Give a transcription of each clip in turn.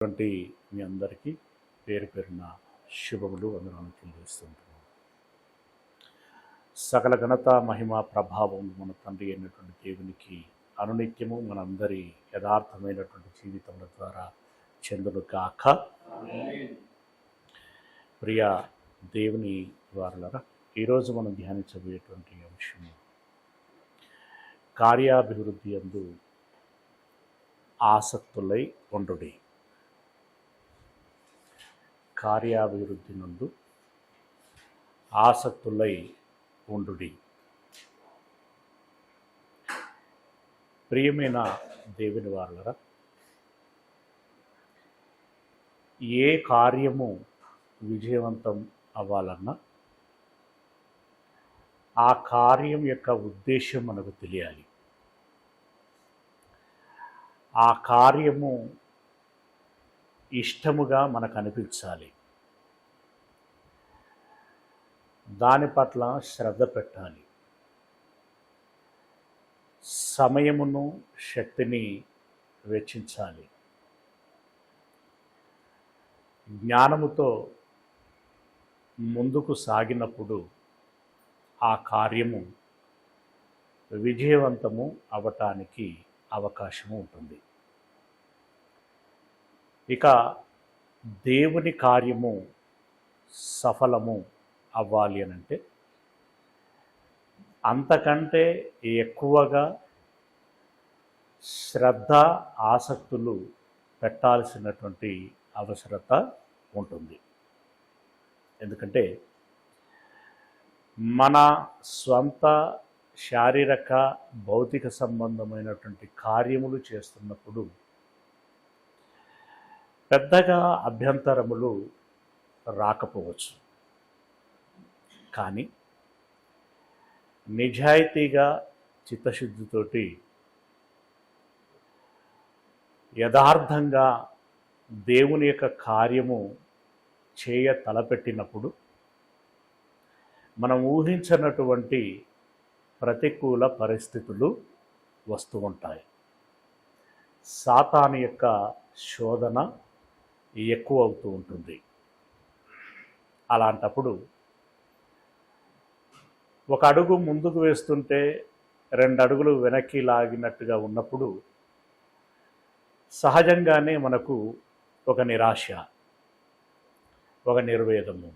వంటి మీ అందరికీ పేరు పేరున శుభములు వందనాలు తెలియజేస్తుంటున్నాను. సకల ఘనత మహిమ ప్రభావం మన తండ్రి అయినటువంటి దేవునికి అనునిత్యము మనందరి యథార్థమైనటువంటి జీవితముల ద్వారా చెందును గాక. ప్రియ దేవుని వారలరా, ఈరోజు మనం ధ్యానించబోయేటువంటి అంశము కార్యాభివృద్ధి యందు ఆసక్తులై ఉండుడి. కార్యాభివృద్ధి నందు ఆసక్తులై ఉండుడి. ప్రియమైన దేవుని వారలరా, ఏ కార్యము విజయవంతం అవ్వాలన్నా ఆ కార్యం యొక్క ఉద్దేశం మనకు తెలియాలి. ఆ కార్యము ఇష్టముగా మనకు అనిపించాలి. దాని పట్ల శ్రద్ధ పెట్టాలి. సమయమును శక్తిని వెచ్చించాలి. జ్ఞానముతో ముందుకు సాగినప్పుడు ఆ కార్యము విజయవంతము అవ్వటానికి అవకాశము ఉంటుంది. ఇక దేవుని కార్యము సఫలము అవ్వాలి అనంటే అంతకంటే ఎక్కువగా శ్రద్ధ ఆసక్తులు పెట్టాల్సినటువంటి అవసరత ఉంటుంది. ఎందుకంటే మన స్వంత శారీరక భౌతిక సంబంధమైనటువంటి కార్యములు చేస్తున్నప్పుడు పెద్దగా అభ్యంతరములు రాకపోవచ్చు. కానీ నిజాయితీగా చిత్తశుద్ధితోటి యథార్థంగా దేవుని యొక్క కార్యము చేయ తలపెట్టినప్పుడు మనం ఊహించినటువంటి ప్రతికూల పరిస్థితులు వస్తూ ఉంటాయి. సాతాను యొక్క శోధన ఎక్కువ అవుతూ ఉంటుంది. అలాంటప్పుడు ఒక అడుగు ముందుకు వేస్తుంటే 2 అడుగులు వెనక్కి లాగినట్టుగా ఉన్నప్పుడు సహజంగానే మనకు ఒక నిరాశ, ఒక నిర్వేదము,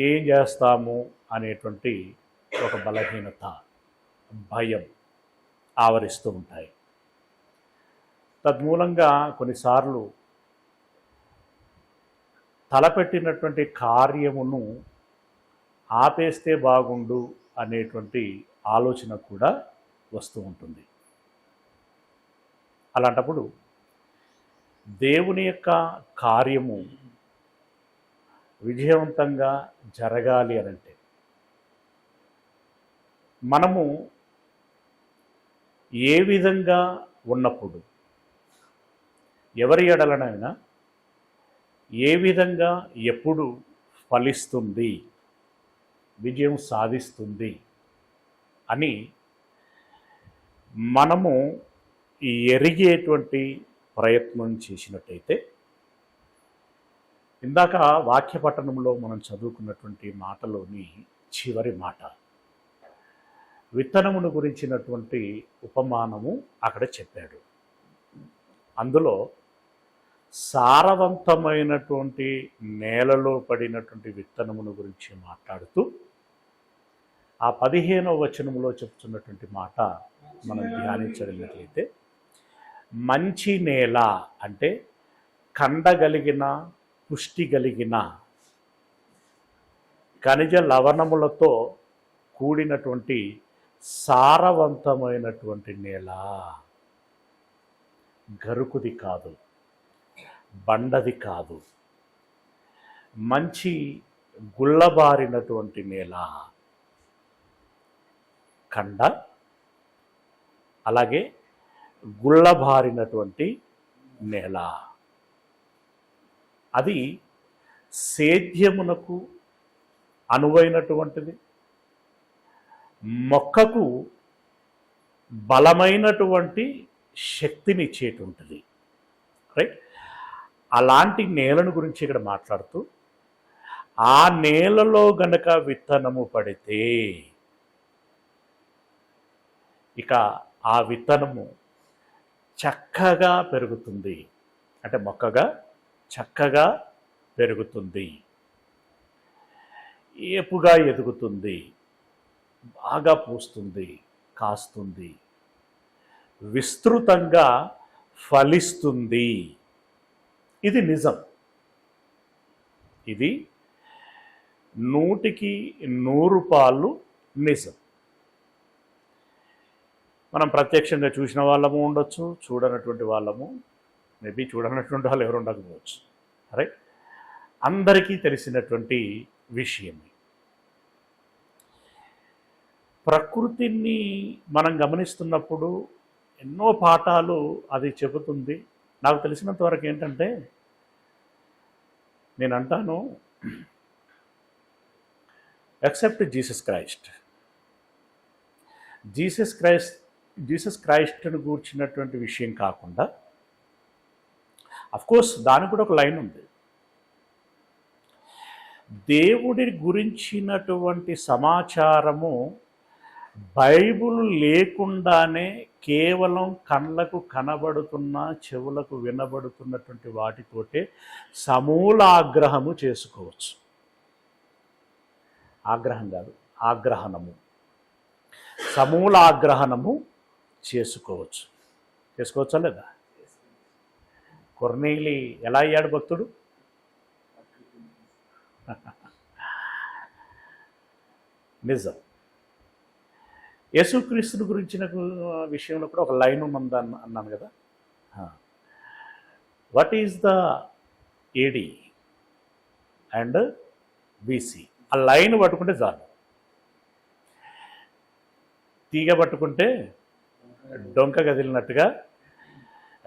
ఏం చేస్తాము అనేటువంటి ఒక బలహీనత, భయం ఆవరిస్తూ ఉంటాయి. తద్మూలంగా కొన్నిసార్లు తలపెట్టినటువంటి కార్యమును ఆపేస్తే బాగుండు అనేటువంటి ఆలోచన కూడా వస్తూ ఉంటుంది. అలాంటప్పుడు దేవుని యొక్క కార్యము విజయవంతంగా జరగాలి అనంటే మనము ఏ విధంగా ఉన్నప్పుడు, ఎవరి ఎడలనైనా ఏ విధంగా ఎప్పుడు ఫలిస్తుంది, విజయం సాధిస్తుంది అని మనము ఎరిగేటువంటి ప్రయత్నం చేసినట్టయితే, ఇందాక వాక్య పఠనంలో మనం చదువుకున్నటువంటి మాటలోని చివరి మాట, విత్తనమును గురించినటువంటి ఉపమానము అక్కడ చెప్పాడు. అందులో సారవంతమైనటువంటి నేలలో పడినటువంటి విత్తనమును గురించి మాట్లాడుతూ ఆ 15వ వచనంలో చెప్తున్నటువంటి మాట మనం ధ్యానించగలిగినట్లయితే, మంచి నేల అంటే కండగలిగిన, పుష్టి కలిగిన, ఖనిజ లవణములతో కూడినటువంటి సారవంతమైనటువంటి నేల. గరుకుది కాదు, బండది కాదు, మంచి గుల్లబారినటువంటి నేల. కండ అలాగే గుల్లబారినటువంటి నేల. అది సేద్యమునకు అనువైనటువంటిది, మొక్కకు బలమైనటువంటి శక్తినిచ్చేటువంటిది. రైట్. అలాంటి నేలను గురించి ఇక్కడ మాట్లాడుతూ, ఆ నేలలో గనక విత్తనము పడితే ఇక ఆ విత్తనము చక్కగా పెరుగుతుంది, అంటే మొక్కగా చక్కగా పెరుగుతుంది, ఏపుగా ఎదుగుతుంది, బాగా పూస్తుంది, కాస్తుంది, విస్తృతంగా ఫలిస్తుంది. ఇది నిజం. ఇది 100కి 100 నిజం. మనం ప్రత్యక్షంగా చూసిన వాళ్ళము ఉండొచ్చు, చూడనటువంటి వాళ్ళము, మేబీ చూడనటువంటి వాళ్ళు ఎవరు ఉండకపోవచ్చు. రైట్. అందరికీ తెలిసినటువంటి విషయం. ప్రకృతిని మనం గమనిస్తున్నప్పుడు ఎన్నో పాఠాలు అది చెబుతుంది. నాకు తెలిసినంత వరకు ఏంటంటే, నేను అంటాను, ఎక్సెప్ట్ జీసస్ క్రైస్ట్ను గూర్చినటువంటి విషయం కాకుండా, అఫ్కోర్స్ దానికి కూడా ఒక లైన్ ఉంది. దేవుడి గురించినటువంటి సమాచారము బైబుల్ లేకుండానే కేవలం కళ్ళకు కనబడుతున్న, చెవులకు వినబడుతున్నటువంటి వాటితోటే సమూలాగ్రహము చేసుకోవచ్చు. ఆగ్రహం కాదు, ఆగ్రహణము, సమూలాగ్రహణము చేసుకోవచ్చా లేదా? కొర్నేలి ఎలా అయ్యాడు భక్తుడు? నిజం. యేసుక్రీస్తుని గురించిన విషయంలో కూడా ఒక లైన్ ఉన్నది అన్నాను కదా. What is the AD and BC? ఆ లైన్ పట్టుకుంటే చాలు. తీగ పట్టుకుంటే డొంక కదిలినట్టుగా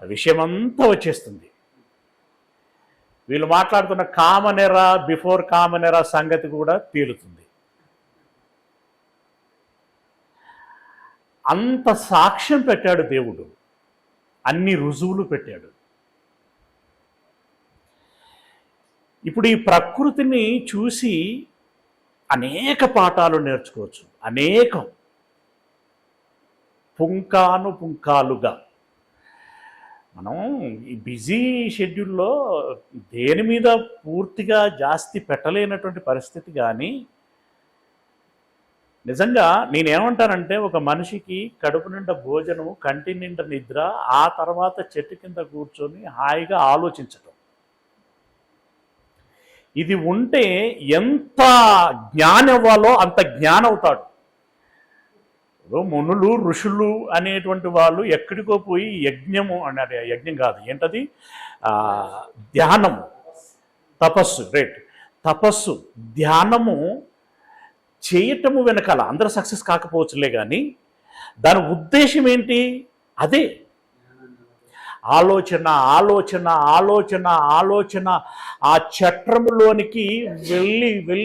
విషయమంతా వచ్చేస్తుంది. వీళ్ళు మాట్లాడుతున్న కామన్ ఎరా, బిఫోర్ కామన్ ఎరా సంగతి కూడా తేలుతుంది. అంత సాక్ష్యం పెట్టాడు దేవుడు, అన్ని రుజువులు పెట్టాడు. ఇప్పుడు ఈ ప్రకృతిని చూసి అనేక పాఠాలు నేర్చుకోవచ్చు. అనేకం, పుంకాలుగా. మనం ఈ బిజీ షెడ్యూల్లో దేని మీద పూర్తిగా జాస్తి పెట్టలేనటువంటి పరిస్థితి. కానీ నిజంగా నేనేమంటానంటే, ఒక మనిషికి కడుపు నిండా భోజనము, కంటి నిండా నిద్ర, ఆ తర్వాత చెట్టు కింద కూర్చొని హాయిగా ఆలోచించటం, ఇది ఉంటే ఎంత జ్ఞానం అవ్వాలో అంత జ్ఞానం అవుతాడు. మునులు, ఋషులు అనేటువంటి వాళ్ళు ఎక్కడికో పోయి యజ్ఞము అన్నాడు. యజ్ఞం కాదు, ఏంటది? ధ్యానము, తపస్సు. రైట్. తపస్సు, ధ్యానము చేయటము వెనకాల అందరూ సక్సెస్ కాకపోవచ్చులే, కానీ దాని ఉద్దేశం ఏంటి? అదే ఆలోచన. ఆ చట్రములోనికి వెళ్ళి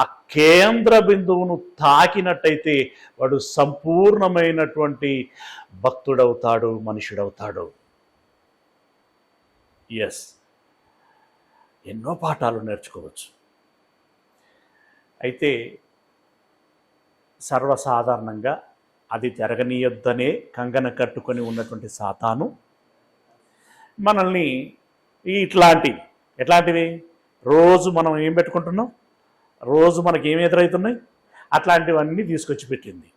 ఆ కేంద్ర బిందువును తాకినట్టయితే వాడు సంపూర్ణమైనటువంటి భక్తుడవుతాడు, మనుషుడవుతాడు. ఎస్, ఎన్నో పాఠాలు నేర్చుకోవచ్చు. అయితే సర్వసాధారణంగా అది జరగనీయొద్దనే కంగన కట్టుకొని ఉన్నటువంటి సాతాను మనల్ని ఎట్లాంటివి రోజు మనం ఏం పెట్టుకుంటున్నాం, రోజు మనకి ఏం ఎదురవుతున్నాయి, అట్లాంటివన్నీ తీసుకొచ్చి పెట్టింది.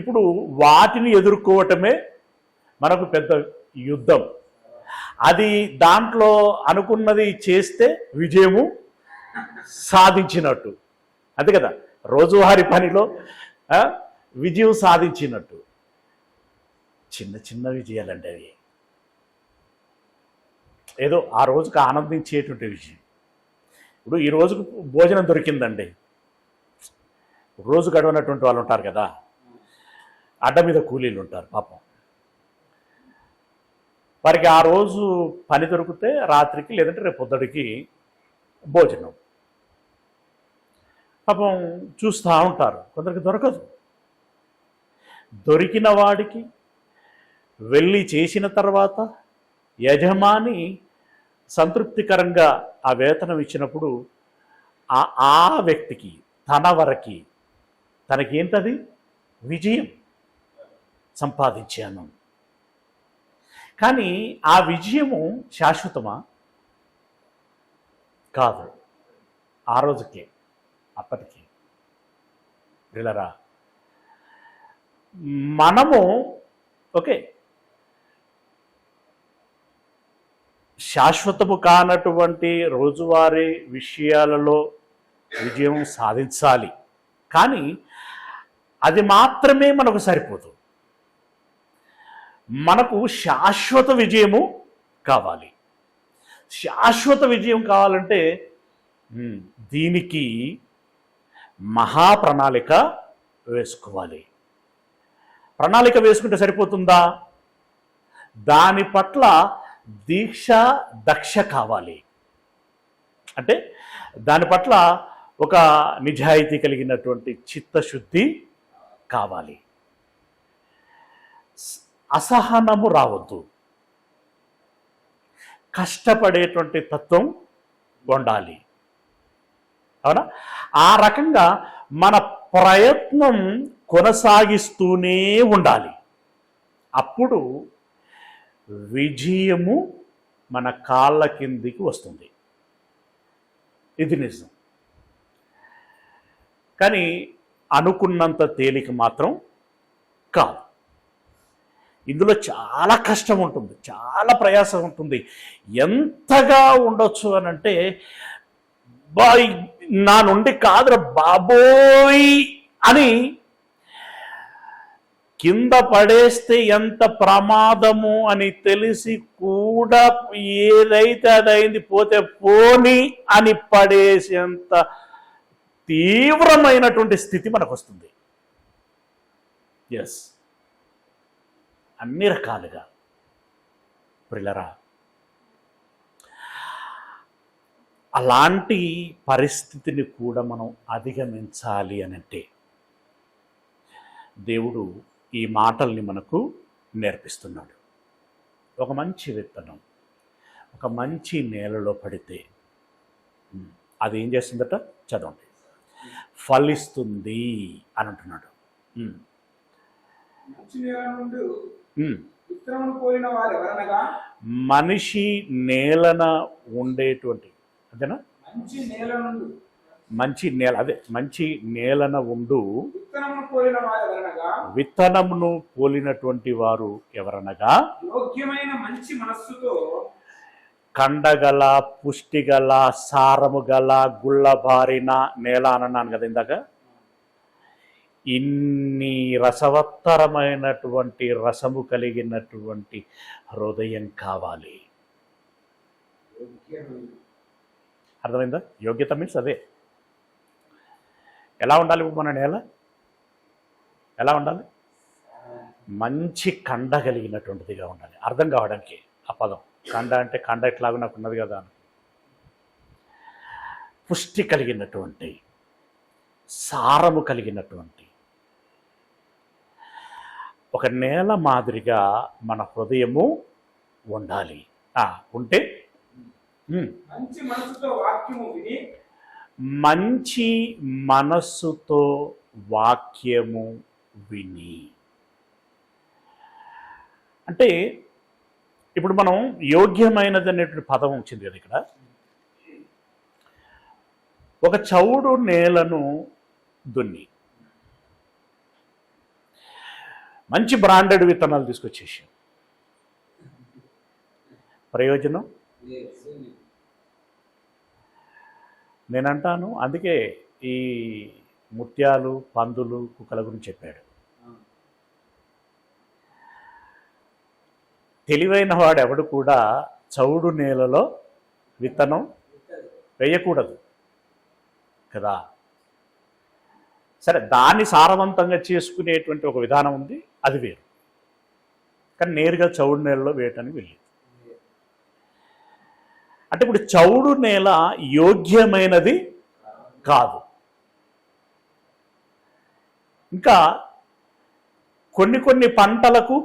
ఇప్పుడు వాటిని ఎదుర్కోవటమే మనకు పెద్ద యుద్ధం. అది దాంట్లో అనుకున్నది చేస్తే విజయము సాధించినట్టు, అంతే కదా. రోజువారీ పనిలో విజయం సాధించినట్టు. చిన్న విజయాలండి అవి. ఏదో ఆ రోజుకు ఆనందించేటువంటి విషయం. ఇప్పుడు ఈ రోజుకు భోజనం దొరికిందండి, రోజు గడవనటువంటి వాళ్ళు ఉంటారు కదా, అడ్డ మీద కూలీలు ఉంటారు పాపం. వారికి ఆ రోజు పని దొరికితే రాత్రికి లేదంటే రేపు పొద్దుడికి భోజనం. పాపం చూస్తూ ఉంటారు, కొందరికి దొరకదు. దొరికిన వాడికి వెళ్ళి చేసిన తర్వాత యజమాని సంతృప్తికరంగా ఆ వేతనం ఇచ్చినప్పుడు ఆ వ్యక్తికి తన వరకి తనకేంటది విజయం సంపాదించాను. కానీ ఆ విజయము శాశ్వతమా? కాదు. ఆ రోజుకే, అప్పటికే. పిల్లరా, మనము ఓకే శాశ్వతము కానటువంటి రోజువారీ విషయాలలో విజయం సాధించాలి. కానీ అది మాత్రమే మనకు సరిపోదు. మనకు శాశ్వత విజయము కావాలి. శాశ్వత విజయం కావాలంటే దీనికి మహాప్రణాళిక వేసుకోవాలి. ప్రణాళిక వేసుకుంటే సరిపోతుందా? దాని పట్ల దీక్ష దక్ష కావాలి. అంటే దాని పట్ల ఒక నిజాయితీ కలిగినటువంటి చిత్తశుద్ధి కావాలి. అసహనము రావద్దు. కష్టపడేటువంటి తత్వం ఉండాలి. అవునా? ఆ రకంగా మన ప్రయత్నం కొనసాగిస్తూనే ఉండాలి. అప్పుడు విజయము మన కాళ్ళ కిందికి వస్తుంది. ఇది నిజం. కానీ అనుకున్నంత తేలిక మాత్రం కాదు. ఇందులో చాలా కష్టం ఉంటుంది, చాలా ప్రయాసం ఉంటుంది. ఎంతగా ఉండొచ్చు అని అంటే, నా నుండి కాదురా బాబోయ్ అని కింద పడేస్తే ఎంత ప్రమాదము అని తెలిసి కూడా ఏదైతే అదైంది పోతే పోని అని పడేసేంత తీవ్రమైనటువంటి స్థితి మనకు వస్తుంది. ఎస్, అన్ని రకాలుగా. ప్రియులారా, అలాంటి పరిస్థితిని కూడా మనం అధిగమించాలి అనంటే దేవుడు ఈ మాటల్ని మనకు నేర్పిస్తున్నాడు. ఒక మంచి విత్తనం ఒక మంచి నేలలో పడితే అది ఏం చేస్తుందట? చదవండి. ఫలిస్తుంది అని అంటున్నాడు. మనిషి నేలన ఉండేటువంటి, అదేనా? మంచి నేల, అదే మంచి నేలన ఉండు విత్తనమును పోలినటువంటి వారు ఎవరనగా, యోగ్యమైన మంచి మనస్సుతో కండగల, పుష్టిగల, సారము గల, గుళ్ళబారిన నేల అన్నాను కదా ఇందాక. ఇన్ని రసవత్తరమైనటువంటి రసము కలిగినటువంటి హృదయం కావాలి. అర్థమైందా? యోగ్యత మీన్స్ అదే. ఎలా ఉండాలి మన నేల? ఎలా ఉండాలి? మంచి కండ కలిగినటువంటిదిగా ఉండాలి. అర్థం కావడానికి ఆ పదం. కండ అంటే కండ ఎట్లాగో నాకు ఉన్నది కదా. పుష్టి కలిగినటువంటి, సారము కలిగినటువంటి ఒక నేల మాదిరిగా మన హృదయము ఉండాలి. ఉంటే మంచి మనసుతో వాక్యము విని, మంచి మనస్సుతో వాక్యము విని, అంటే ఇప్పుడు మనం యోగ్యమైనది అనేటువంటి పదం వచ్చింది కదా ఇక్కడ. ఒక చౌడు నేలను దున్ని మంచి బ్రాండెడ్ విత్తనాలు తీసుకొచ్చేసి ప్రయోజనం నేనంటాను. అందుకే ఈ ముత్యాలు, పందులు, కుక్కల గురించి చెప్పాడు. తెలివైన వాడు ఎవడు కూడా చౌడు నేలలో విత్తనం వేయకూడదు కదా. సరే, దాన్ని సారవంతంగా చేసుకునేటువంటి ఒక విధానం ఉంది, అది వేరు. కానీ నేరుగా చౌడు నేలలో వేయటానికి వెళ్ళేది. అంటే ఇప్పుడు చౌడు నేల యోగ్యమైనది కాదు. ఇంకా కొన్ని పంటలకు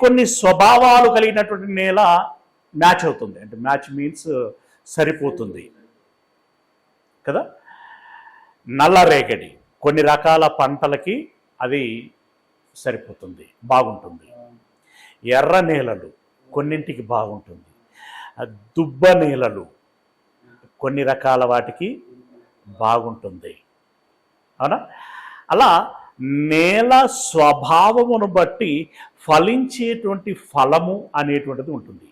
కొన్ని స్వభావాలు కలిగినటువంటి నేల మ్యాచ్ అవుతుంది. అంటే మ్యాచ్ మీన్స్ సరిపోతుంది కదా. నల్లరేగడి కొన్ని రకాల పంటలకి అది సరిపోతుంది, బాగుంటుంది. ఎర్ర నేలలు కొన్నింటికి బాగుంటుంది. దుబ్బ నేలలు కొన్ని రకాల వాటికి బాగుంటుంది. అవునా? అలా నేల స్వభావమును బట్టి ఫలించేటువంటి ఫలము అనేటువంటిది ఉంటుంది.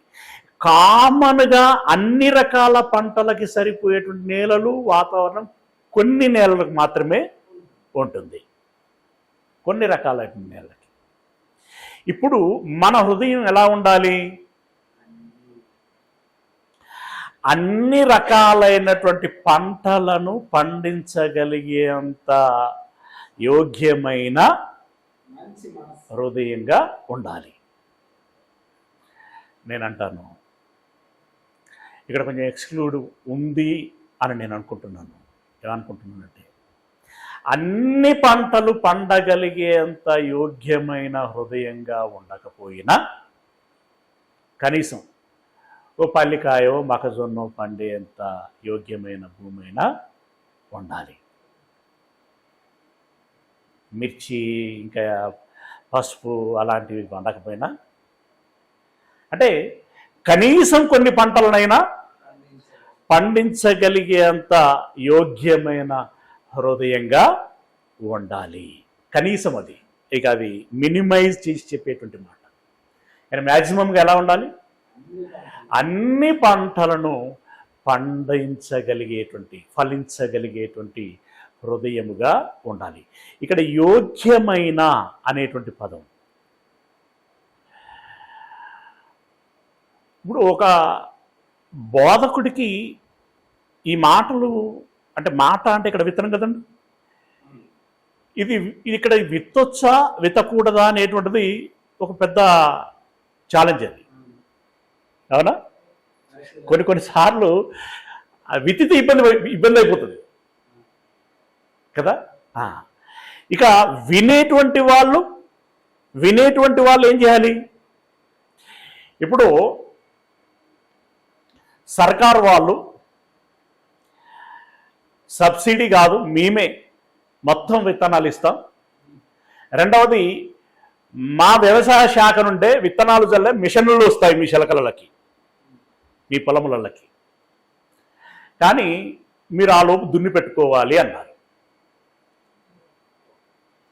కామన్గా అన్ని రకాల పంటలకి సరిపోయేటువంటి నేలలు, వాతావరణం కొన్ని నేలలకు మాత్రమే ఉంటుంది, కొన్ని రకాల నేలకి. ఇప్పుడు మన హృదయం ఎలా ఉండాలి? అన్ని రకాలైనటువంటి పంటలను పండించగలిగేంత యోగ్యమైన హృదయంగా ఉండాలి. నేనంటాను ఇక్కడ కొంచెం ఎక్స్క్లూడ్ ఉంది అని నేను అనుకుంటున్నాను. ఏమనుకుంటున్నానంటే, అన్ని పంటలు పండగలిగేంత యోగ్యమైన హృదయంగా ఉండకపోయినా కనీసం ఓ పల్లికాయో మొక్కజొన్నో పండేంత యోగ్యమైన భూమి అయినా ఉండాలి. మిర్చి ఇంకా పసుపు అలాంటివి పండకపోయినా, అంటే కనీసం కొన్ని పంటలనైనా పండించగలిగేంత యోగ్యమైన హృదయంగా ఉండాలి. కనీసం అది, ఇక అది మినిమైజ్ చేసి చెప్పేటువంటి మాట. కానీ మ్యాక్సిమంగా ఎలా ఉండాలి? అన్ని పంటలను పండించగలిగేటువంటి, ఫలించగలిగేటువంటి హృదయముగా ఉండాలి. ఇక్కడ యోగ్యమైన అనేటువంటి పదం, ఇప్పుడు ఒక బోధకుడికి ఈ మాటలు అంటే, మాట అంటే ఇక్కడ విత్తనం కదండి. ఇది ఇక్కడ విత్తొచ్చా విత్తకూడదా అనేటువంటిది ఒక పెద్ద ఛాలెంజ్. అది అవునా? కొన్నిసార్లు విత్తితే ఇబ్బంది అయిపోతుంది కదా. ఇక వినేటువంటి వాళ్ళు ఏం చేయాలి? ఇప్పుడు సర్కారు వాళ్ళు సబ్సిడీ కాదు, మేమే మొత్తం విత్తనాలు ఇస్తాం. రెండవది, మా వ్యవసాయ శాఖ నుండే విత్తనాలు జల్లే మిషన్లు వస్తాయి మీ శలకలకి, మీ పొలములకి. కానీ మీరు ఆ లోపు దున్ని పెట్టుకోవాలి అన్నారు.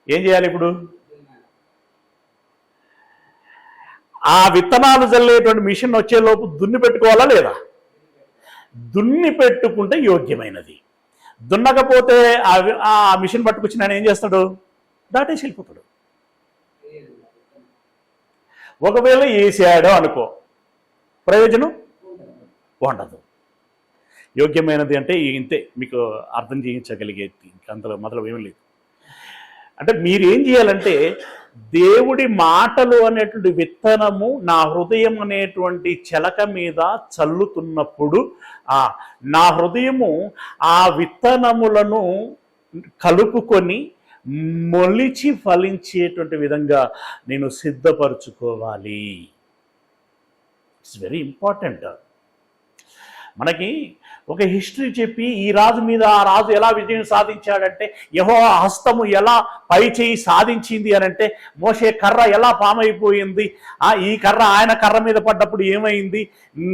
ఏం చేయాలి ఇప్పుడు? ఆ విత్తనాలు జల్లేటువంటి మిషన్ వచ్చేలోపు దున్ని పెట్టుకోవాలా లేదా? దున్ని పెట్టుకుంటే యోగ్యమైనది. దున్నకపోతే ఆ మిషన్ పట్టుకొచ్చిన ఆయన ఏం చేస్తాడు? దాటేసి వెళ్ళిపోతాడు. ఒకవేళ వేసాడో అనుకో, ప్రయోజనం ఉండదు. యోగ్యమైనది అంటే ఇంతే, మీకు అర్థం చేయించగలిగేది, అంతలో మొదలు ఏమీ లేదు. అంటే మీరేం చేయాలంటే, దేవుడి మాటలు అనేటువంటి విత్తనము నా హృదయం అనేటువంటి చెలక మీద చల్లుతున్నప్పుడు నా హృదయము ఆ విత్తనములను కలుపుకొని మొలిచి ఫలించేటువంటి విధంగా నేను సిద్ధపరచుకోవాలి. It's very important. మనకి ఒక హిస్టరీ చెప్పి ఈ రాజు మీద ఆ రాజు ఎలా విజయం సాధించాడంటే, యెహోవా హస్తము ఎలా పై చేయి సాధించింది అని అంటే, మోషే కర్ర ఎలా పామైపోయింది, ఈ కర్ర ఆయన కర్ర మీద పడ్డప్పుడు ఏమైంది,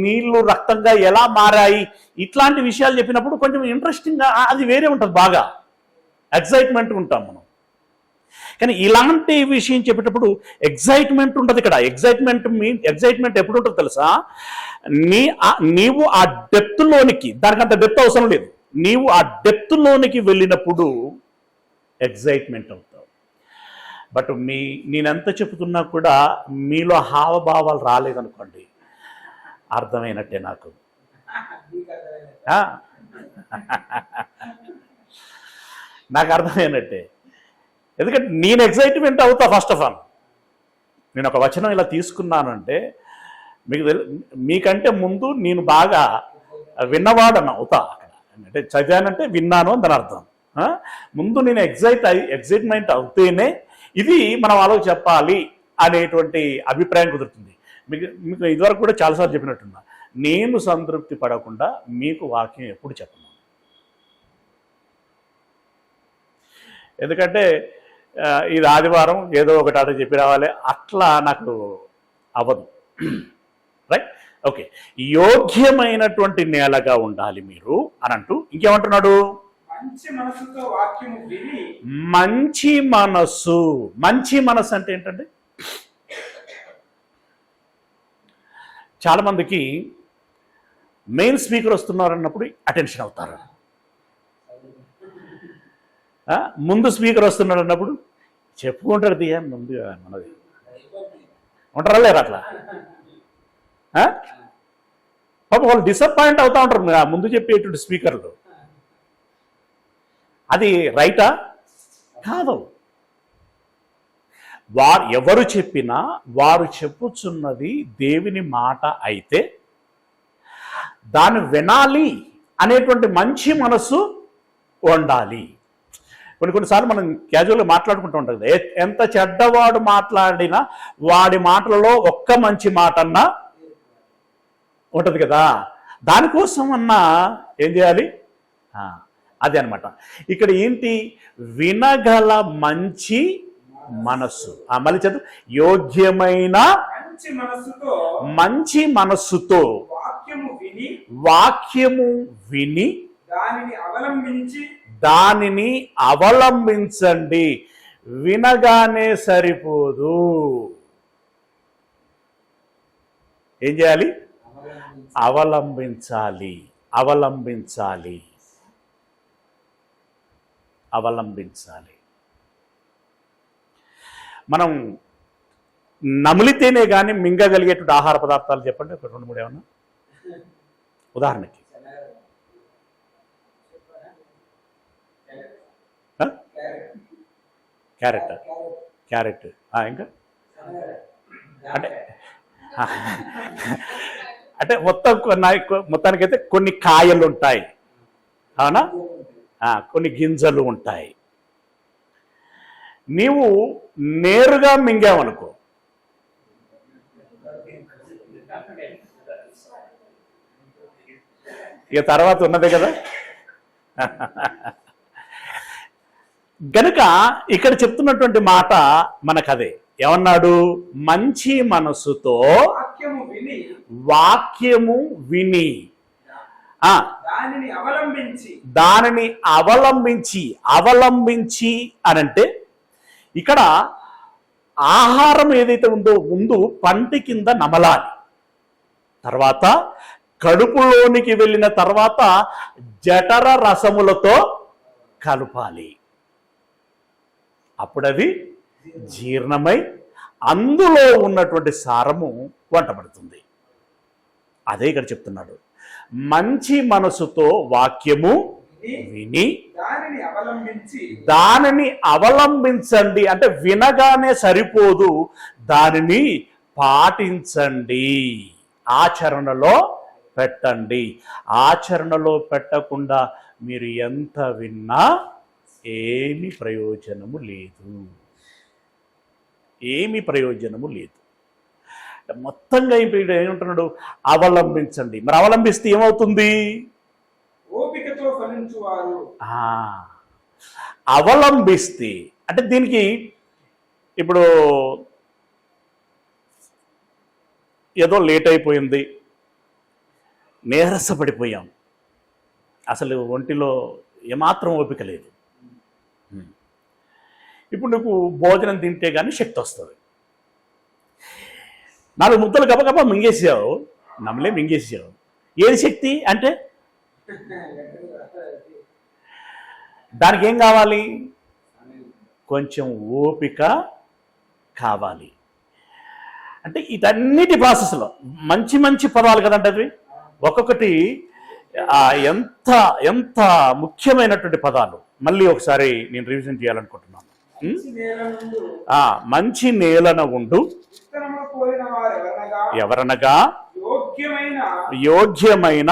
నీళ్లు రక్తంగా ఎలా మారాయి, ఇట్లాంటి విషయాలు చెప్పినప్పుడు కొంచెం ఇంట్రెస్టింగ్గా అది వేరే ఉంటుంది, బాగా ఎక్సైట్మెంట్ ఉంటాం మనం. కానీ ఇలాంటి విషయం చెప్పేటప్పుడు ఎగ్జైట్మెంట్ ఉంటుంది. ఇక్కడ ఎగ్జైట్మెంట్ ఎప్పుడు ఉంటుంది తెలుసా? నీవు ఆ డెప్త్లోనికి, దానికి అంత డెప్త్ అవసరం లేదు, నీవు ఆ డెప్త్లోనికి వెళ్ళినప్పుడు ఎగ్జైట్మెంట్ అవుతావు. బట్ నేనెంత చెప్తున్నా కూడా మీలో హావభావాలు రాలేదనుకోండి, అర్థమైనట్టే నాకు. నాకు అర్థమైనట్టే. ఎందుకంటే నేను ఎగ్జైట్మెంట్ అవుతా. ఫస్ట్ ఆఫ్ ఆల్ నేను ఒక వచనం ఇలా తీసుకున్నానంటే మీకంటే ముందు నేను బాగా విన్నవాడని అవుతా. అక్కడ అంటే చదివానంటే విన్నాను అని దాని అర్థం. ముందు నేను ఎగ్జైట్మెంట్ అవుతేనే ఇది మనం వాళ్ళకి చెప్పాలి అనేటువంటి అభిప్రాయం కుదురుతుంది. మీకు ఇదివరకు కూడా చాలాసార్లు చెప్పినట్టున్నా, నేను సంతృప్తి పడకుండా మీకు వాక్యం ఎప్పుడు చెప్పను. ఎందుకంటే ఇది ఆదివారం ఏదో ఒకటి అట చెప్పి రావాలి, అట్లా నాకు అవ్వదు. Right, okay. యోగ్యమైనటువంటి నేలగా ఉండాలి మీరు అని అంటూ ఇంకేమంటున్నాడు? మంచి మనసుతో వాక్యము విని. మంచి మనస్సు. మంచి మనస్సు అంటే ఏంటండి? చాలామందికి మెయిన్ స్పీకర్ వస్తున్నారు అన్నప్పుడు అటెన్షన్ అవుతారు. ముందు స్పీకర్ వస్తున్నాడు అన్నప్పుడు చెప్పుకుంటారు దియా ముందుగా మనది ఉంటారా లేరు అట్లా. పాప వాళ్ళు డిసప్పాయింట్ అవుతూ ఉంటారు ముందు చెప్పేటువంటి స్పీకర్లు. అది రైటా? కాదు. వారు ఎవరు చెప్పినా వారు చెప్పుచున్నది దేవుని మాట అయితే దాన్ని వినాలి అనేటువంటి మంచి మనస్సు ఉండాలి. కొన్నిసార్లు మనం క్యాజువల్గా మాట్లాడుకుంటూ ఉంటాం కదా, ఎంత చెడ్డవాడు మాట్లాడినా వాడి మాటలలో ఒక్క మంచి మాట అన్నా ఉంటుంది కదా. దానికోసం అన్నా ఏం చేయాలి? అదే అనమాట. ఇక్కడ ఏంటి? వినగల మంచి మనస్సు. మళ్ళీ చదువు. యోగ్యమైన మంచి మనస్సుతో వాక్యము విని దానిని అవలంబించండి. వినగానే సరిపోదు, ఏం చేయాలి? అవలంబించాలి. అవలంబించాలి. అవలంబించాలి. మనం నమిలితేనే కానీ మింగగలిగేటువంటి ఆహార పదార్థాలు చెప్పండి, ఒక 2-3 ఏమన్నా. ఉదాహరణకి క్యారెట్. క్యారెట్ ఇంకా అంటే అంటే మొత్తానికైతే కొన్ని కాయలు ఉంటాయి, అవునా? కొన్ని గింజలు ఉంటాయి. నీవు నేరుగా మింగావనుకో, ఇక తర్వాత ఉన్నదే కదా. గనుక ఇక్కడ చెప్తున్నటువంటి మాట మనకదే. ఏమన్నాడు? మంచి మనసుతో వాక్యము విని దానిని అవలంబించి అనంటే ఇక్కడ ఆహారం ఏదైతే ఉందో ముందు పంటి కింద నమలాలి, తర్వాత కడుపులోనికి వెళ్ళిన తర్వాత జఠర రసములతో కలపాలి. అప్పుడది జీర్ణమై అందులో ఉన్నటువంటి సారము వంటబడుతుంది. అదే ఇక్కడ చెప్తున్నాడు. మంచి మనసుతో వాక్యము విని దానిని అవలంబించండి. అంటే వినగానే సరిపోదు, దానిని పాటించండి, ఆచరణలో పెట్టండి. ఆచరణలో పెట్టకుండా మీరు ఎంత విన్నా ఏమి ప్రయోజనము లేదు. ఏమి ప్రయోజనము లేదు. మొత్తంగా ఇప్పుడు ఏమంటున్నాడు? అవలంబించండి. మరి అవలంబిస్తే ఏమవుతుంది? ఓపికతో ఫలించువారు. అవలంబిస్తే అంటే దీనికి ఇప్పుడు ఏదో లేట్ అయిపోయింది, నీరసపడిపోయాం, అసలు ఒంటిలో ఏమాత్రం ఓపిక లేదు. ఇప్పుడు నువ్వు భోజనం తింటే కానీ శక్తి వస్తుంది. 4 ముద్దలు గబగబా మింగేసావు, నమ్మలే మింగేసావు. ఏది శక్తి అంటే దానికి ఏం కావాలి? కొంచెం ఓపిక కావాలి. అంటే ఇదన్నిటి ప్రాసెస్లో మంచి మంచి పదాలు కదంటే అవి ఒక్కొక్కటి ఎంత ఎంత ముఖ్యమైనటువంటి పదాలు. మళ్ళీ ఒకసారి నేను రివిజన్ చేయాలనుకుంటున్నాను. మంచి నేలన ఉండు ఎవరనగా యోగ్యమైన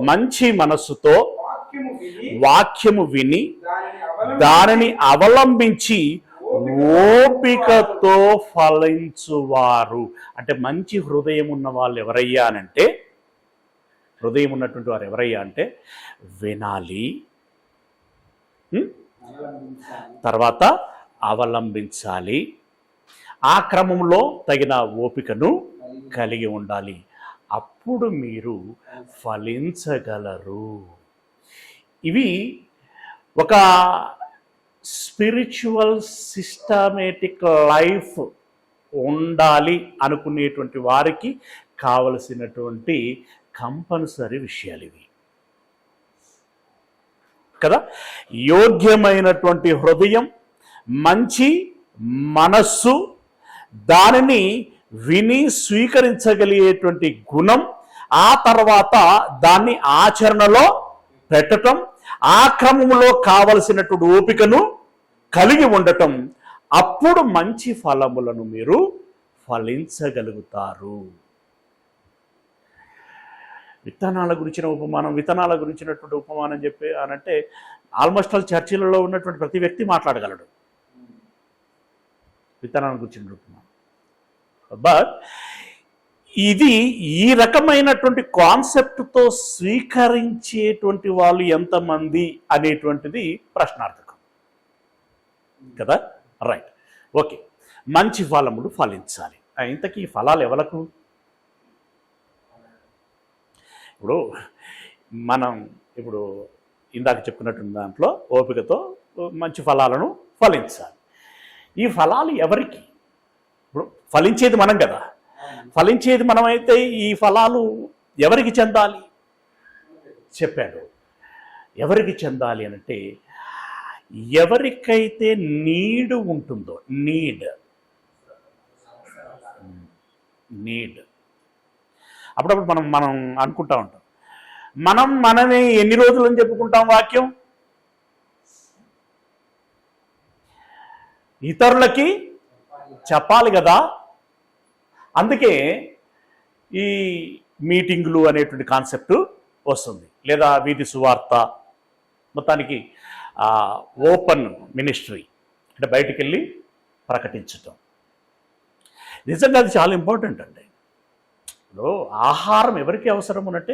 మంచి మనస్సుతో వాక్యము విని దానిని అవలంబించి ఓపికతో ఫలించువారు. అంటే మంచి హృదయం ఉన్న వాళ్ళు ఎవరయ్యా అనంటే, హృదయం ఉన్నటువంటి వారు ఎవరయ్యా అంటే వినాలి, తర్వాత అవలంబించాలి, ఆ క్రమంలో తగిన ఓపికను కలిగి ఉండాలి. అప్పుడు మీరు ఫలించగలరు. ఇవి ఒక స్పిరిచువల్ సిస్టమేటిక్ లైఫ్ ఉండాలి అనుకునేటువంటి వారికి కావలసినటువంటి కంపల్సరీ విషయాలు ఇవి కదా. యోగ్యమైనటువంటి హృదయం, మంచి మనస్సు, దానిని విని స్వీకరించగలిగేటువంటి గుణం, ఆ తర్వాత దాన్ని ఆచరణలో పెట్టటం, ఆ క్రమంలో కావలసినటువంటి ఓపికను కలిగి ఉండటం, అప్పుడు మంచి ఫలములను మీరు ఫలించగలుగుతారు. విత్తనాల గురించిన ఉపమానం, విత్తనాల గురించినటువంటి ఉపమానం చెప్పి అనంటే ఆల్మోస్ట్ ఆల్ చర్చిలలో ఉన్నటువంటి ప్రతి వ్యక్తి మాట్లాడగలడు విత్తనాల గురించిన ఉపమానం. బట్ ఇది ఈ రకమైనటువంటి కాన్సెప్ట్తో స్వీకరించేటువంటి వాళ్ళు ఎంతమంది అనేటువంటిది ప్రశ్నార్థకం కదా. Right, okay. మంచి ఫలములు ఫలించాలి. ఇంతకీ ఫలాలు ఎవలకు? ఇప్పుడు మనం ఇందాక చెప్పుకున్నటువంటి దాంట్లో ఓపికతో మంచి ఫలాలను ఫలించాలి. ఈ ఫలాలు ఎవరికి? ఇప్పుడు ఫలించేది మనం కదా, ఫలించేది మనమైతే ఈ ఫలాలు ఎవరికి చెందాలి చెప్పాడు. ఎవరికి చెందాలి అంటే ఎవరికైతే నీడ్ ఉంటుందో, నీడ్ అప్పుడప్పుడు మనం అనుకుంటా ఉంటాం, మనమే ఎన్ని రోజులు అని చెప్పుకుంటాం వాక్యం, ఇతరులకి చెప్పాలి కదా. అందుకే ఈ మీటింగులు అనేటువంటి కాన్సెప్ట్ వస్తుంది, లేదా వీధి సువార్త, మొత్తానికి ఓపెన్ మినిస్ట్రీ, అంటే బయటికి వెళ్ళి ప్రకటించటం. నిజంగా అది చాలా ఇంపార్టెంట్ అండి. ఇప్పుడు ఆహారం ఎవరికి అవసరం అనంటే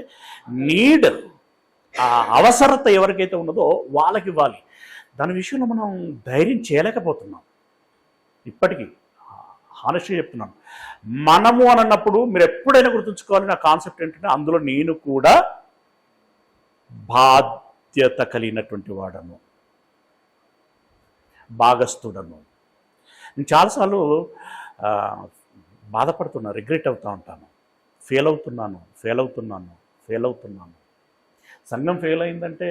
నీడ్, ఆ అవసరత ఎవరికైతే ఉన్నదో వాళ్ళకి ఇవ్వాలి. దాని విషయంలో మనం ధైర్యం చేయలేకపోతున్నాం ఇప్పటికీ. హానెస్ట్గా చెప్తున్నాను. మనము అని అన్నప్పుడు మీరు ఎప్పుడైనా గుర్తుంచుకోవాలి, నా కాన్సెప్ట్ ఏంటంటే అందులో నేను కూడా బాధ్యత కలిగినటువంటి వాడను, భాగస్థుడను. నేను చాలాసార్లు బాధపడుతున్నా, రిగ్రెట్ అవుతూ ఉంటాను, ఫెయిల్ అవుతున్నాను. సంఘం ఫెయిల్ అయిందంటే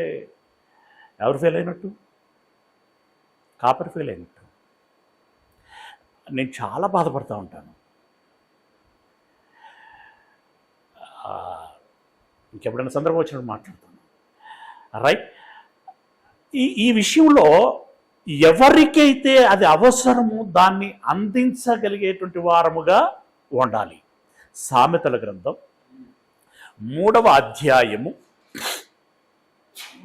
ఎవరు ఫెయిల్ అయినట్టు? కాపరి ఫెయిల్ అయినట్టు. నేను చాలా బాధపడుతూ ఉంటాను. ఇంకెప్పుడైనా సందర్భం వచ్చినప్పుడు మాట్లాడుతాను. రైట్, ఈ విషయంలో ఎవరికైతే అది అవసరమో దాన్ని అందించగలిగేటువంటి వారముగా ఉండాలి. సామెతల గ్రంథం 3వ అధ్యాయము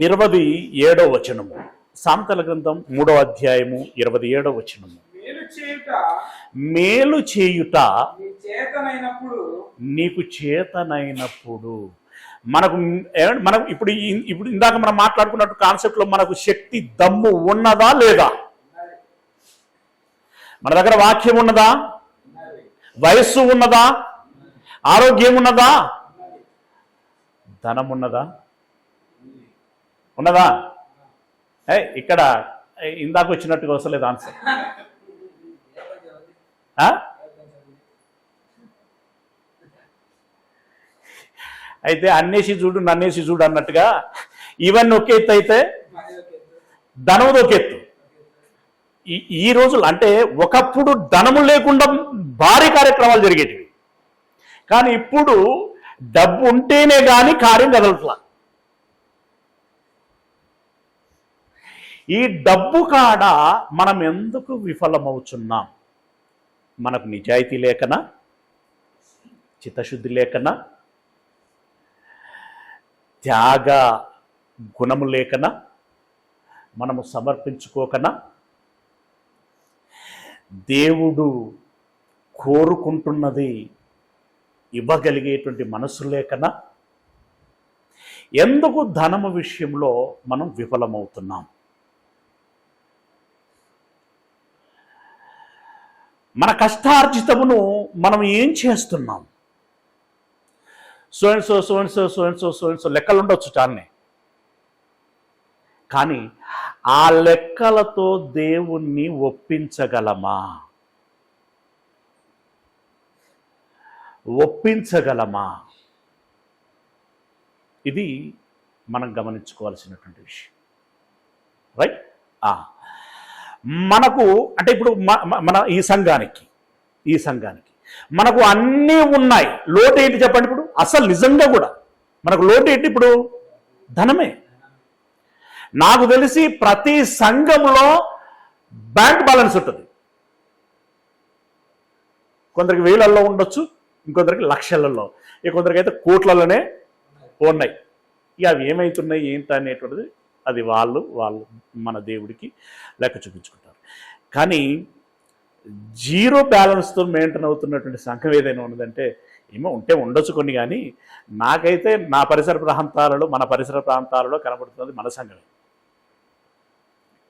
27వ వచనము. సామెతల గ్రంథం 3వ అధ్యాయము 27వ వచనము. మేలు చేయుట నీకు చేతనైనప్పుడు. మనకు ఇప్పుడు ఇందాక మనం మాట్లాడుకున్నట్టు కాన్సెప్ట్లో మనకు శక్తి, దమ్ము ఉన్నదా లేదా? మన దగ్గర వాక్యం ఉన్నదా? వయస్సు ఉన్నదా? ఆరోగ్యం ఉన్నదా? ధనం ఉన్నదా? ఉన్నదా? ఇక్కడ ఇందాక వచ్చినట్టుగా వస్తలేదు ఆన్సర్. అయితే అన్నేసి చూడు నన్నేసి చూడు అన్నట్టుగా ఇవన్నీ ఒక ఎత్తు అయితే ధనముది ఒక ఎత్తు. ఈ రోజులు అంటే ఒకప్పుడు ధనము లేకుండా భారీ కార్యక్రమాలు జరిగేటివి, కానీ ఇప్పుడు డబ్బు ఉంటేనే కానీ కార్యం కదలట్లా. ఈ డబ్బు కాడ మనం ఎందుకు విఫలమవుతున్నాం? మనకు నిజాయితీ లేకనా? చిత్తశుద్ధి లేకనా? త్యాగ గుణము లేకనా? మనము సమర్పించుకోకనా, దేవుడు కోరుకుంటున్నది ఇవ్వగలిగేటువంటి మనసు లేకనా, ఎందుకు ధనము విషయంలో మనం విఫలమవుతున్నాం? మన కష్టార్జితమును మనం ఏం చేస్తున్నాం? So and so so and so so and so so and so లెక్కలు ఉండొచ్చు చాన్ని, కానీ ఆ లెక్కలతో దేవుణ్ణి ఒప్పించగలమా? ఒప్పించగలమా? ఇది మనం గమనించుకోవాల్సినటువంటి విషయం. రైట్? మనకు అంటే ఇప్పుడు మన ఈ సంఘానికి మనకు అన్నీ ఉన్నాయి. లోటు ఏంటి చెప్పండి? ఇప్పుడు అసలు నిజంగా కూడా మనకు లోటు ఏంటి? ఇప్పుడు ధనమే. నాకు తెలిసి ప్రతి సంఘంలో బ్యాంక్ బ్యాలెన్స్ ఉంటుంది. కొందరికి వేలల్లో ఉండొచ్చు, ఇంకొందరికి లక్షలలో, కొందరికైతే కోట్లలోనే ఉన్నాయి. ఇక అవి ఏమవుతున్నాయి ఏంటి అనేటువంటిది అది వాళ్ళు మన దేవుడికి లెక్క చూపించుకుంటారు. కానీ జీరో బ్యాలెన్స్తో మెయింటైన్ అవుతున్నటువంటి సంఘం ఏదైనా ఉన్నదంటే ఏమో ఉంటే ఉండొచ్చు కొన్ని, కానీ నాకైతే మన పరిసర ప్రాంతాలలో కనబడుతున్నది మన సంఘమే.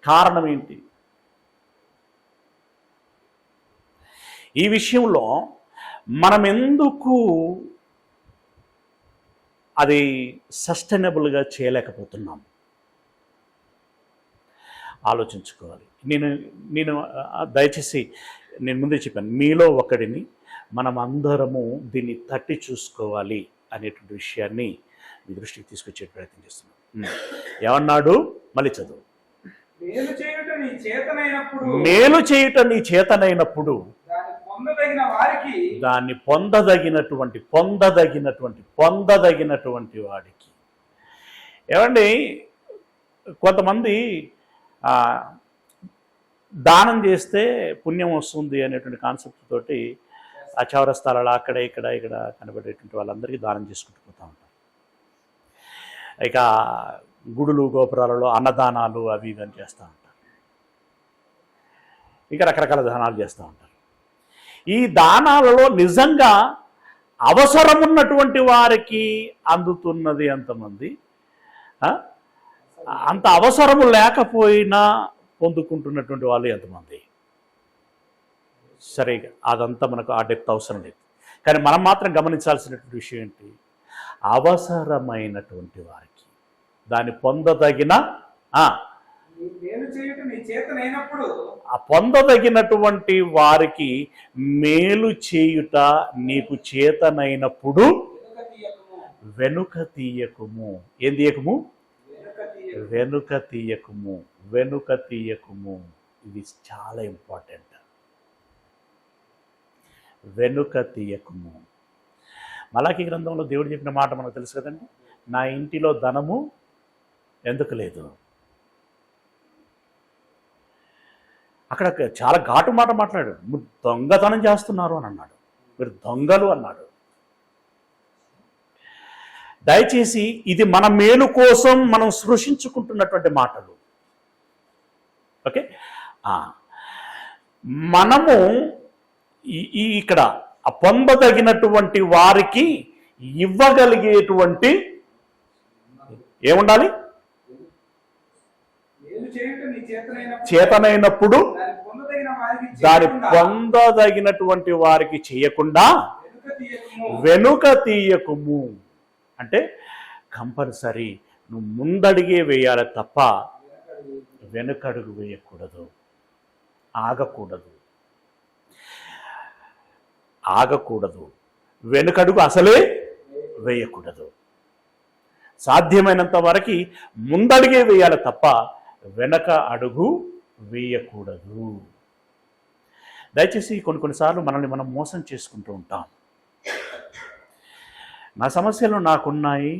కారణం ఏంటి? ఈ విషయంలో మనం ఎందుకు అది సస్టైనబుల్గా చేయలేకపోతున్నాం? ఆలోచించుకోవాలి. నేను దయచేసి నేను ముందే చెప్పాను, మీలో ఒకడిని మనం అందరము దీన్ని తట్టి చూసుకోవాలి అనేటువంటి విషయాన్ని మీ దృష్టికి తీసుకొచ్చే ప్రయత్నం చేస్తున్నాం. ఏమన్నాడు? మళ్ళీ చదువు. మేలు చేయుట నీ చేతనైనప్పుడు దాన్ని పొందదగినటువంటి వాడికి. ఏమండి, కొంతమంది దానం చేస్తే పుణ్యం వస్తుంది అనేటువంటి కాన్సెప్ట్ తోటి ఆ చౌరస్తాలలో అక్కడ ఇక్కడ కనబడేటువంటి వాళ్ళందరికీ దానం చేసుకుంటూ పోతూ ఉంటారు. ఇక గుడులు గోపురాలలో అన్నదానాలు అవి ఇవన్నీ చేస్తూ ఉంటారు. ఇంకా రకరకాల దానాలు చేస్తూ ఉంటారు. ఈ దానాలలో నిజంగా అవసరం ఉన్నటువంటి వారికి అందుతున్నది ఎంతమంది? అంత అవసరము లేకపోయినా పొందుకుంటున్నటువంటి వాళ్ళు ఎంతమంది? సరే, అదంతా మనకు ఆ డెప్త్ అవసరం లేదు. కానీ మనం మాత్రం గమనించాల్సినటువంటి విషయం ఏంటి? అవసరమైనటువంటి వారికి దాన్ని పొందదగిన పొందదగినటువంటి వారికి మేలు చేయుట నీకు చేతనైనప్పుడు వెనుక తీయకుము. ఏం తీయకుము? వెనుక తీయకుము. ఇది చాలా ఇంపార్టెంట్. వెనుక తీయకుము. మలాకీ గ్రంథంలో దేవుడు చెప్పిన మాట మనకు తెలుసు కదండి, నా ఇంటిలో ధనము ఎందుకు లేదు. అక్కడ చాలా ఘాటు మాట మాట్లాడాడు. మీరు దొంగతనం చేస్తున్నారు అని అన్నాడు, మీరు దొంగలు అన్నాడు. దయచేసి ఇది మన మేలు కోసం మనం సృష్టించుకుంటున్నటువంటి మాటలు. ఓకే, మనము ఇక్కడ పొందదగినటువంటి వారికి ఇవ్వగలిగేటువంటి ఏముండాలి? చేతనైనప్పుడు దాని పొందదగినటువంటి వారికి చేయకుండా వెనుక తీయకుము. అంటే కంపల్సరీ నువ్వు ముందడిగే వేయాలి తప్ప వెనుకడుగు వేయకూడదు, ఆగకూడదు, వెనుకడుగు అసలే వేయకూడదు. సాధ్యమైనంత వరకు ముందడిగే వేయాలి తప్ప వెనక అడుగు వేయకూడదు. దయచేసి కొన్నిసార్లు మనల్ని మనం మోసం చేసుకుంటూ ఉంటాం. నా సమస్యలు నాకున్నాయి,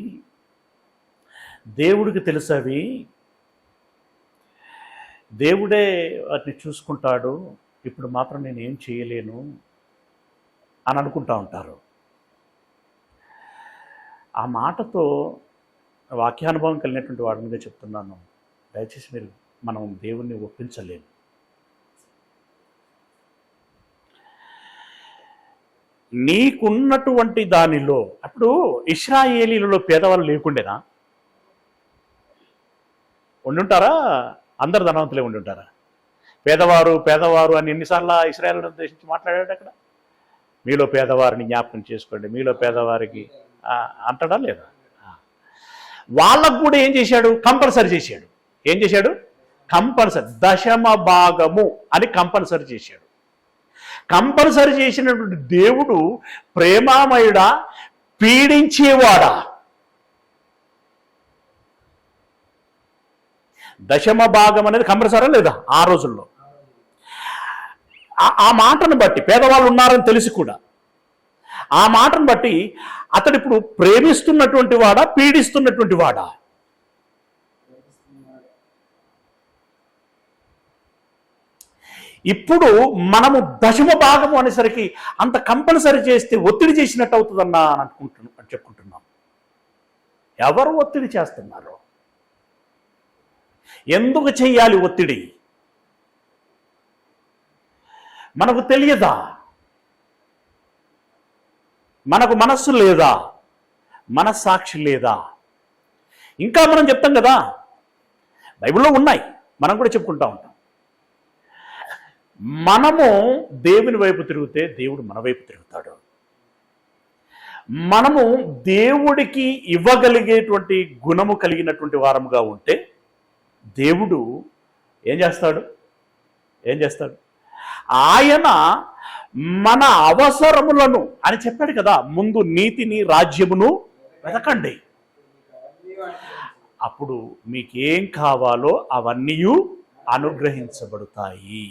దేవుడికి తెలుసవి, దేవుడే వాటిని చూసుకుంటాడు, ఇప్పుడు మాత్రం నేను ఏం చేయలేను అని అనుకుంటూ ఉంటారు. ఆ మాటతో వాక్యానుభవం కలిగినటువంటి వాడి మీద చెప్తున్నాను, దయచేసి మీరు మనం దేవుణ్ణి ఒప్పించలేము. నీకున్నటువంటి దానిలో అప్పుడు ఇశ్రాయేలీలలో పేదవాళ్ళు లేకుండేనా? ఉండుంటారా? అందరు ధనవంతులే ఉండుంటారా? పేదవారు పేదవారు అని ఎన్నిసార్లు ఇశ్రాయేలు ఉద్దేశించి మాట్లాడాడు అక్కడ? మీలో పేదవారిని జ్ఞాపకం చేసుకోండి, మీలో పేదవారికి అంటాడా లేదా? వాళ్ళకు కూడా ఏం చేశాడు? కంపల్సరీ చేశాడు. ఏం చేశాడు? కంపల్సరీ దశమ భాగము అని కంపల్సరీ చేశాడు. కంపల్సరీ చేసినటువంటి దేవుడు ప్రేమామయుడా, పీడించేవాడా? దశమ భాగం అనేది కంపల్సరీ లేదా ఆ రోజుల్లో? ఆ మాటను బట్టి పేదవాళ్ళు ఉన్నారని తెలిసి కూడా ఆ మాటను బట్టి అతడు ఇప్పుడు ప్రేమిస్తున్నటువంటి వాడా, పీడిస్తున్నటువంటి వాడా? ఇప్పుడు మనము దశమ భాగము అనేసరికి అంత కంపల్సరీ చేస్తే ఒత్తిడి చేసినట్టు అవుతుందన్నా అని చెప్పుకుంటున్నాం. ఎవరు ఒత్తిడి చేస్తున్నారు? ఎందుకు చెయ్యాలి ఒత్తిడి? మనకు తెలియదా? మనకు మనస్సు లేదా? మనస్సాక్షి లేదా? ఇంకా మనం చెప్తాం కదా, బైబిల్లో ఉన్నాయి, మనం కూడా చెప్పుకుంటా ఉంటాం. మనము దేవుని వైపు తిరిగితే దేవుడు మన వైపు తిరుగుతాడు. మనము దేవుడికి ఇవ్వగలిగేటువంటి గుణము కలిగినటువంటి వారముగా ఉంటే దేవుడు ఏం చేస్తాడు? ఆయన మన అవసరములను అని చెప్పాడు కదా, ముందు నీతిని రాజ్యమును వెతకండి, అప్పుడు మీకేం కావాలో అవన్నీ అనుగ్రహించబడతాయి.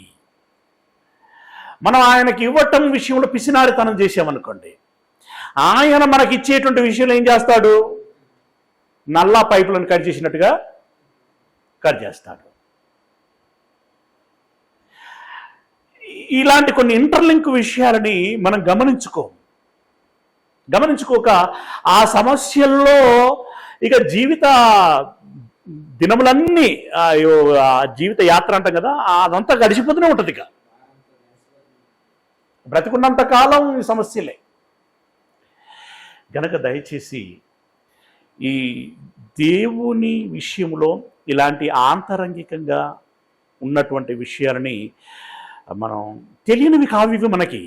మనం ఆయనకి ఇవ్వటం విషయంలో పిసినారితనం చేసామనుకోండి, ఆయన మనకి ఇచ్చేటువంటి విషయంలో ఏం చేస్తాడు? నల్లా పైపులను కట్ చేసినట్టుగా కట్ చేస్తాడు. ఇలాంటి కొన్ని ఇంటర్లింక్ విషయాలని మనం గమనించుకోక ఆ సమస్యల్లో ఇక జీవిత దినములన్నీ జీవిత యాత్ర అంటాం కదా, అదంతా గడిచిపోతూనే ఉంటుంది. ఇక బ్రతికున్నంత కాలం ఈ సమస్యలే. గనక దయచేసి ఈ దేవుని విషయంలో ఇలాంటి ఆంతరంగికంగా ఉన్నటువంటి విషయాలని మనం తెలియనివి కావు, ఇవి మనకి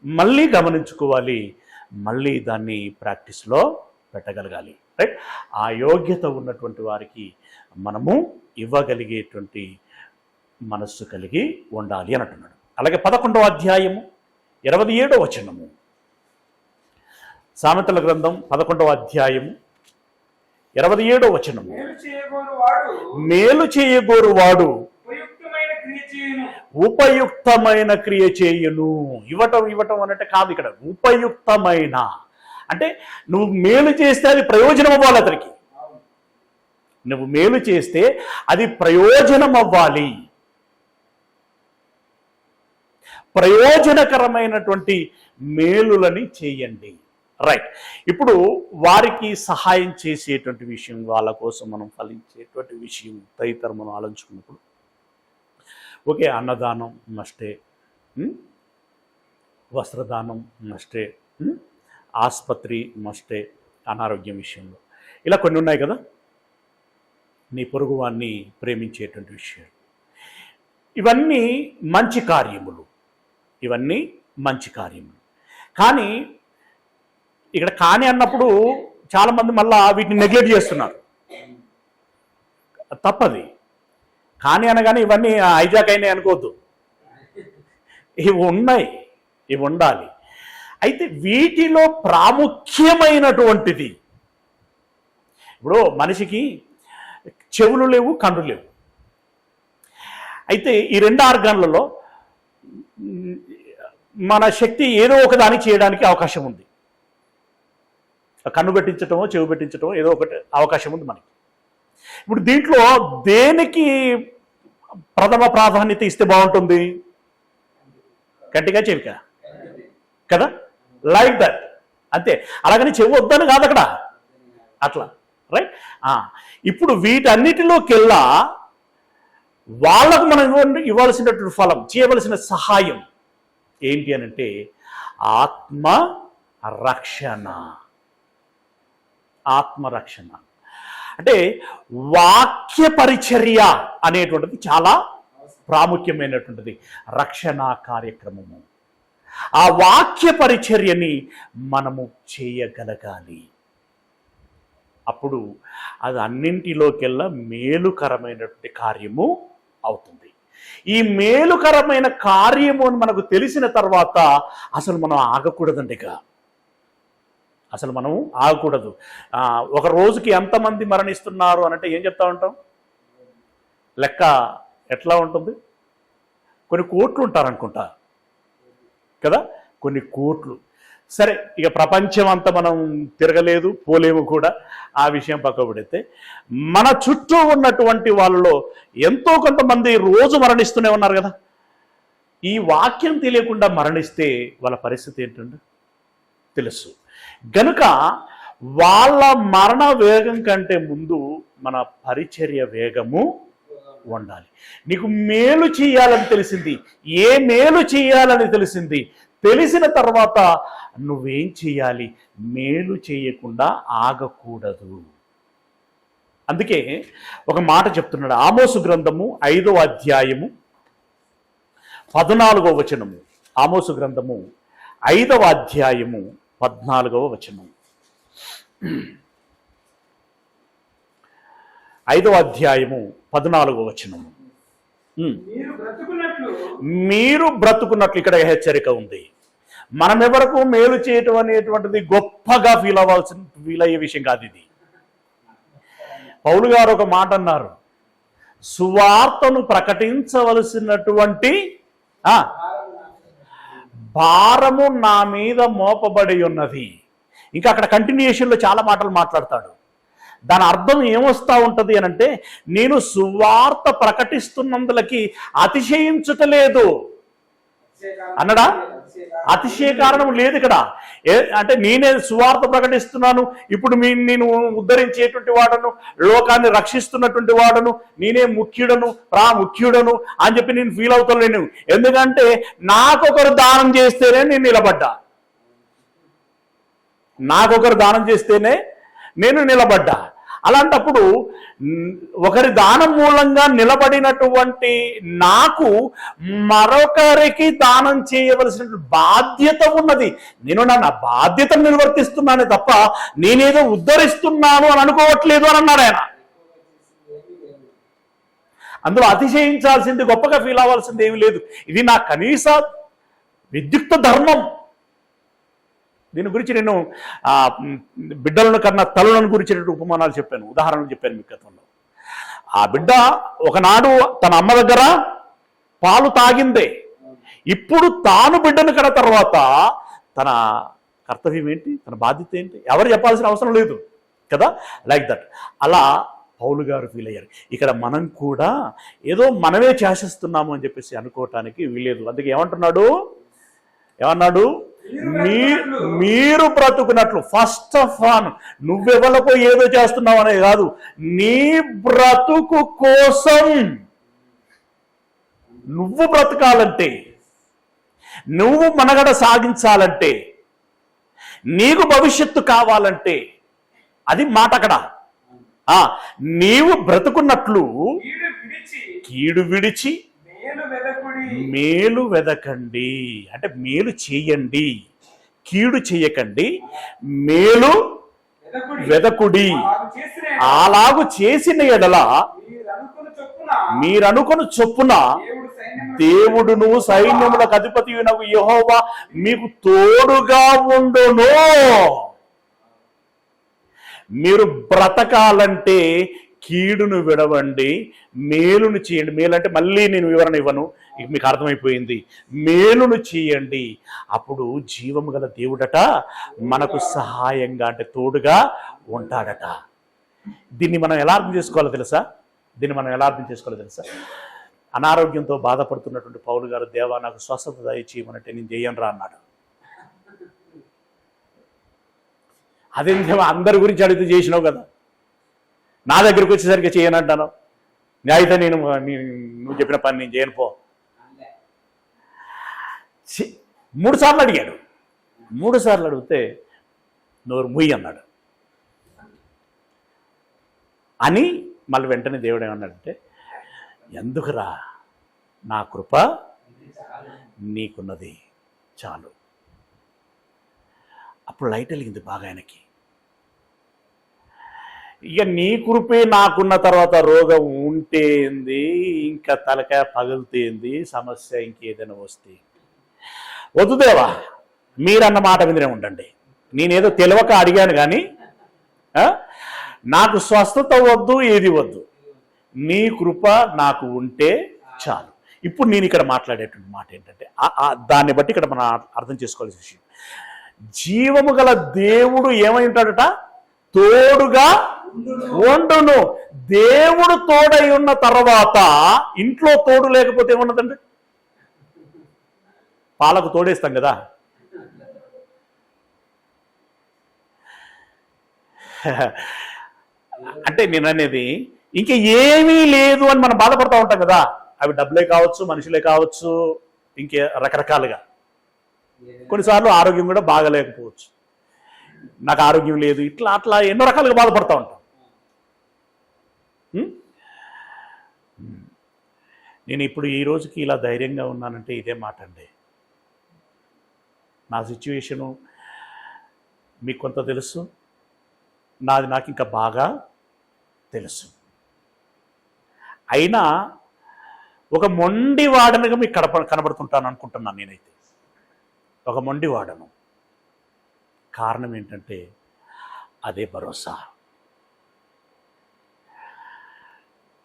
మళ్ళీ గమనించుకోవాలి, మళ్ళీ దాన్ని ప్రాక్టీస్లో పెట్టగలగాలి. రైట్? ఆ యోగ్యత ఉన్నటువంటి వారికి మనము ఇవ్వగలిగేటువంటి మనస్సు కలిగి ఉండాలి అని అంటున్నాడు. అలాగే 11వ అధ్యాయము 27వ వచనము, సామెతల గ్రంథం 11వ అధ్యాయము 27వ వచనము, మేలు చేయగోరు వాడు ఉపయుక్తమైన క్రియ చేయును. ఇవ్వటం అనంటే కాదు, ఇక్కడ ఉపయుక్తమైన అంటే నువ్వు మేలు చేస్తే అది ప్రయోజనం అవ్వాలి. అతనికి నువ్వు మేలు చేస్తే అది ప్రయోజనం అవ్వాలి. ప్రయోజనకరమైనటువంటి మేలులని చేయండి. రైట్? ఇప్పుడు వారికి సహాయం చేసేటువంటి విషయం, వాళ్ళ కోసం మనం ఫలించేటువంటి విషయం తదితరం మనం ఆలోచించుకున్నప్పుడు ఓకే, అన్నదానం మస్టే, వస్త్రదానం మస్టే, ఆసుపత్రి మస్టే, అనారోగ్యం విషయంలో ఇలా కొన్ని ఉన్నాయి కదా. నీ పొరుగువాన్ని ప్రేమించేటువంటి విషయాలు, ఇవన్నీ మంచి కార్యములు, కానీ ఇక్కడ కానీ అన్నప్పుడు చాలామంది మళ్ళా వీటిని నెగ్లెక్ట్ చేస్తున్నారు. తప్పది. కానీ అనగానే ఇవన్నీ హైజాక్ అయినాయి అనుకోవద్దు. ఇవి ఉన్నాయి, ఇవి ఉండాలి. అయితే వీటిలో ప్రాముఖ్యమైనటువంటిది, ఇప్పుడు మనిషికి చెవులు లేవు, కన్నులు లేవు. అయితే ఈ 2 ఆర్గాన్లలో మన శక్తి ఏదో ఒక దాన్ని చేయడానికి అవకాశం ఉంది. కన్ను పెట్టించటమో చెవు పెట్టించటమో ఏదో ఒకటి అవకాశం ఉంది మనకి. ఇప్పుడు దీంట్లో దేనికి ప్రథమ ప్రాధాన్యత ఇస్తే బాగుంటుంది? గట్టిగా చెవికా కదా, లైక్ దట్, అంతే. అలాగని చెవి వద్దని కాదు అక్కడ, అట్లా. రైట్? ఇప్పుడు వీటన్నిటిలోకెల్లా వాళ్ళకు మనం ఇవ్వాల్సినటువంటి ఫలం, చేయవలసిన సహాయం ఏంటి అని అంటే ఆత్మరక్షణ. ఆత్మరక్షణ అంటే వాక్య పరిచర్య అనేటువంటిది చాలా ప్రాముఖ్యమైనటువంటిది రక్షణ కార్యక్రమము. ఆ వాక్య పరిచర్యని మనము చేయగలగాలి. అప్పుడు అది అన్నింటిలోకెల్లా మేలుకరమైనటువంటి కార్యము అవుతుంది. ఈ మేలుకరమైన కార్యము అని మనకు తెలిసిన తర్వాత అసలు మనం ఆగకూడదండిక. అసలు మనం ఆగకూడదు. ఒక రోజుకి ఎంతమంది మరణిస్తున్నారు అనంటే ఏం చెప్తా ఉంటాం? లెక్క ఎట్లా ఉంటుంది? కొన్ని కోట్లు ఉంటారనుకుంటా కదా, కొన్ని కోట్లు. సరే, ఇక ప్రపంచం అంతా మనం తిరగలేదు, పోలేము కూడా, ఆ విషయం పక్క పెడితే మన చుట్టూ ఉన్నటువంటి వాళ్ళలో ఎంతో కొంతమంది రోజు మరణిస్తూనే ఉన్నారు కదా. ఈ వాక్యం తెలియకుండా మరణిస్తే వాళ్ళ పరిస్థితి ఏంటంటే తెలుసు. గనుక వాళ్ళ మరణ వేగం కంటే ముందు మన పరిచర్య వేగము ఉండాలి. నీకు మేలు చేయాలని తెలిసింది, ఏ మేలు చేయాలని తెలిసింది, తెలిసిన తర్వాత నువ్వేం చేయాలి? మేలు చేయకుండా ఆగకూడదు. అందుకే ఒక మాట చెప్తున్నాడు. ఆమోసు గ్రంథము 5వ అధ్యాయము 14వ వచనము. ఆమోసు గ్రంథము 5వ అధ్యాయము 14వ వచనం. 5వ అధ్యాయము 14వ వచనము. మీరు బ్రతుకున్నట్లు ఇక్కడ హెచ్చరిక ఉంది. మనం ఎవరకు మేలు చేయటం అనేటువంటిది గొప్పగా ఫీల్ అయ్యే విషయం కాదు ఇది. పౌలు గారు ఒక మాట అన్నారు, సువార్తను ప్రకటించవలసినటువంటి భారము నా మీద మోపబడి ఉన్నది. ఇంకా అక్కడ కంటిన్యూషన్లో చాలా మాటలు మాట్లాడతాడు. దాని అర్థం ఏమొస్తా ఉంటుంది అని అంటే, నేను సువార్త ప్రకటిస్తున్నందులకి అతిశయించుటలేదు అన్నడా? అతిశయ కారణం లేదు ఇక్కడ. అంటే నేనే సువార్త ప్రకటిస్తున్నాను, ఇప్పుడు నేను ఉద్ధరించేటువంటి వాడను, లోకాన్ని రక్షిస్తున్నటువంటి వాడను, నేనే ముఖ్యుడను, ప్రాముఖ్యుడను అని చెప్పి నేను ఫీల్ అవుతాను. ఎందుకంటే నాకొకరు దానం చేస్తేనే నేను నిలబడ్డా. నాకొకరు దానం చేస్తేనే నేను నిలబడ్డా. అలాంటప్పుడు ఒకరి దానం మూలంగా నిలబడినటువంటి నాకు మరొకరికి దానం చేయవలసిన బాధ్యత ఉన్నది. నేను నా బాధ్యతను నిర్వర్తిస్తున్నానే తప్ప నేనేదో ఉద్ధరిస్తున్నాను అని అనుకోవట్లేదు అని అన్నాడు ఆయన. అందులో అతిశయించాల్సింది, గొప్పగా ఫీల్ అవ్వాల్సింది ఏమీ లేదు. ఇది నా కనీస విద్యుక్త ధర్మం. దీని గురించి నేను బిడ్డలను కన్నా తల్లులను గురించి ఉపమానాలు చెప్పాను, ఉదాహరణలు చెప్పాను మీకు గతంలో. ఆ బిడ్డ ఒకనాడు తన అమ్మ దగ్గర పాలు తాగిందే, ఇప్పుడు తాను బిడ్డను కన్న తర్వాత తన కర్తవ్యం ఏంటి, తన బాధ్యత ఏంటి, ఎవరు చెప్పాల్సిన అవసరం లేదు కదా. Like that. అలా పౌలు గారు ఫీల్ అయ్యారు. ఇక్కడ మనం కూడా ఏదో మనమే చేసేస్తున్నాము అని చెప్పేసి అనుకోవటానికి వీలేదు. అందుకే ఏమన్నాడు? మీరు బ్రతుకున్నట్లు. ఫస్ట్ ఆఫ్ ఆల్ నువ్వెవరికో ఏదో చేస్తున్నావు అనేది కాదు, నీ బ్రతుకు కోసం నువ్వు బ్రతకాలంటే, నువ్వు మనగడ సాగించాలంటే, నీకు భవిష్యత్తు కావాలంటే, అది మాట అక్కడ. నీవు బ్రతుకున్నట్లు కీడు విడిచి మేలు వెదకండి. అంటే మేలు చేయండి, కీడు చేయకండి, మేలు వెదకుడి. అలాగు చేసిన ఎడల మీరనుకుని చొప్పున దేవుడును సైన్యములకు అధిపతి యెహోవా మీకు తోడుగా ఉండును. మీరు బ్రతకాలంటే కీడును విడవండి, మేలును చేయండి. మేలు అంటే మళ్ళీ నేను వివరణ ఇవ్వను, మీకు అర్థమైపోయింది. మేలును చేయండి, అప్పుడు జీవము గల దేవుడట మనకు సహాయంగా, అంటే తోడుగా ఉంటాడట. దీన్ని మనం ఎలా అర్థం చేసుకోవాలో తెలుసా? అనారోగ్యంతో బాధపడుతున్నటువంటి పౌలు గారు, దేవా నాకు స్వస్థత దయచేయమనంటే నేను చేయనురా అన్నాడు. అదేంటో అందరి గురించి అడిగితే చేసినావు కదా, నా దగ్గరికి వచ్చేసరికి చేయనంటాను. అయితే నువ్వు చెప్పిన పని నేను చేయను పో. 3 సార్లు అడిగాడు. 3 సార్లు అడిగితే నోరు ముయ్యి అన్నాడు. అని మళ్ళీ వెంటనే దేవుడు ఏమన్నాడంటే, ఎందుకురా, నా కృప నీకున్నది చాలు. అప్పుడు లైట్ వెలిగింది బాగా ఆయనకి. ఇక నీ కృపే నాకున్న తర్వాత రోగం ఉంటేంది, ఇంకా తలకాయ పగులుతేంది, సమస్య ఇంకేదైనా వస్తే వద్దు దేవా, మీరన్న మాట మీదనే ఉండండి. నేనేదో తెలియక అడిగాను కానీ నాకు స్వస్థత వద్దు, ఏది వద్దు, నీ కృప నాకు ఉంటే చాలు. ఇప్పుడు నేను ఇక్కడ మాట్లాడేటువంటి మాట ఏంటంటే, దాన్ని బట్టి ఇక్కడ మనం అర్థం చేసుకోవాల్సిన విషయం, జీవము గల దేవుడు ఏమై ఉంటాడట, తోడుగా ఉండును. దేవుడు తోడై ఉన్న తర్వాత ఇంట్లో తోడు లేకపోతే ఏమున్నదండి? పాలకు తోడేస్తాం కదా. అంటే నేను అనేది ఇంకా ఏమీ లేదు అని మనం బాధపడుతూ ఉంటాం కదా. అవి డబ్బులే కావచ్చు, మనుషులే కావచ్చు, ఇంకే రకరకాలుగా. కొన్నిసార్లు ఆరోగ్యం కూడా బాగలేకపోవచ్చు, నాకు ఆరోగ్యం లేదు, ఇట్లా అట్లా ఎన్నో రకాలుగా బాధపడుతూ ఉంటాం. నేను ఇప్పుడు ఈ రోజుకి ఇలా ధైర్యంగా ఉన్నానంటే ఇదే మాట అండి. నా సిచ్యువేషను మీకు కొంత తెలుసు, నాది నాకు ఇంకా బాగా తెలుసు. అయినా ఒక మొండి వాడనిగా మీకు కనబడుతుంటాను అనుకుంటున్నాను నేనైతే. ఒక మొండి వాడను. కారణం ఏంటంటే అదే భరోసా.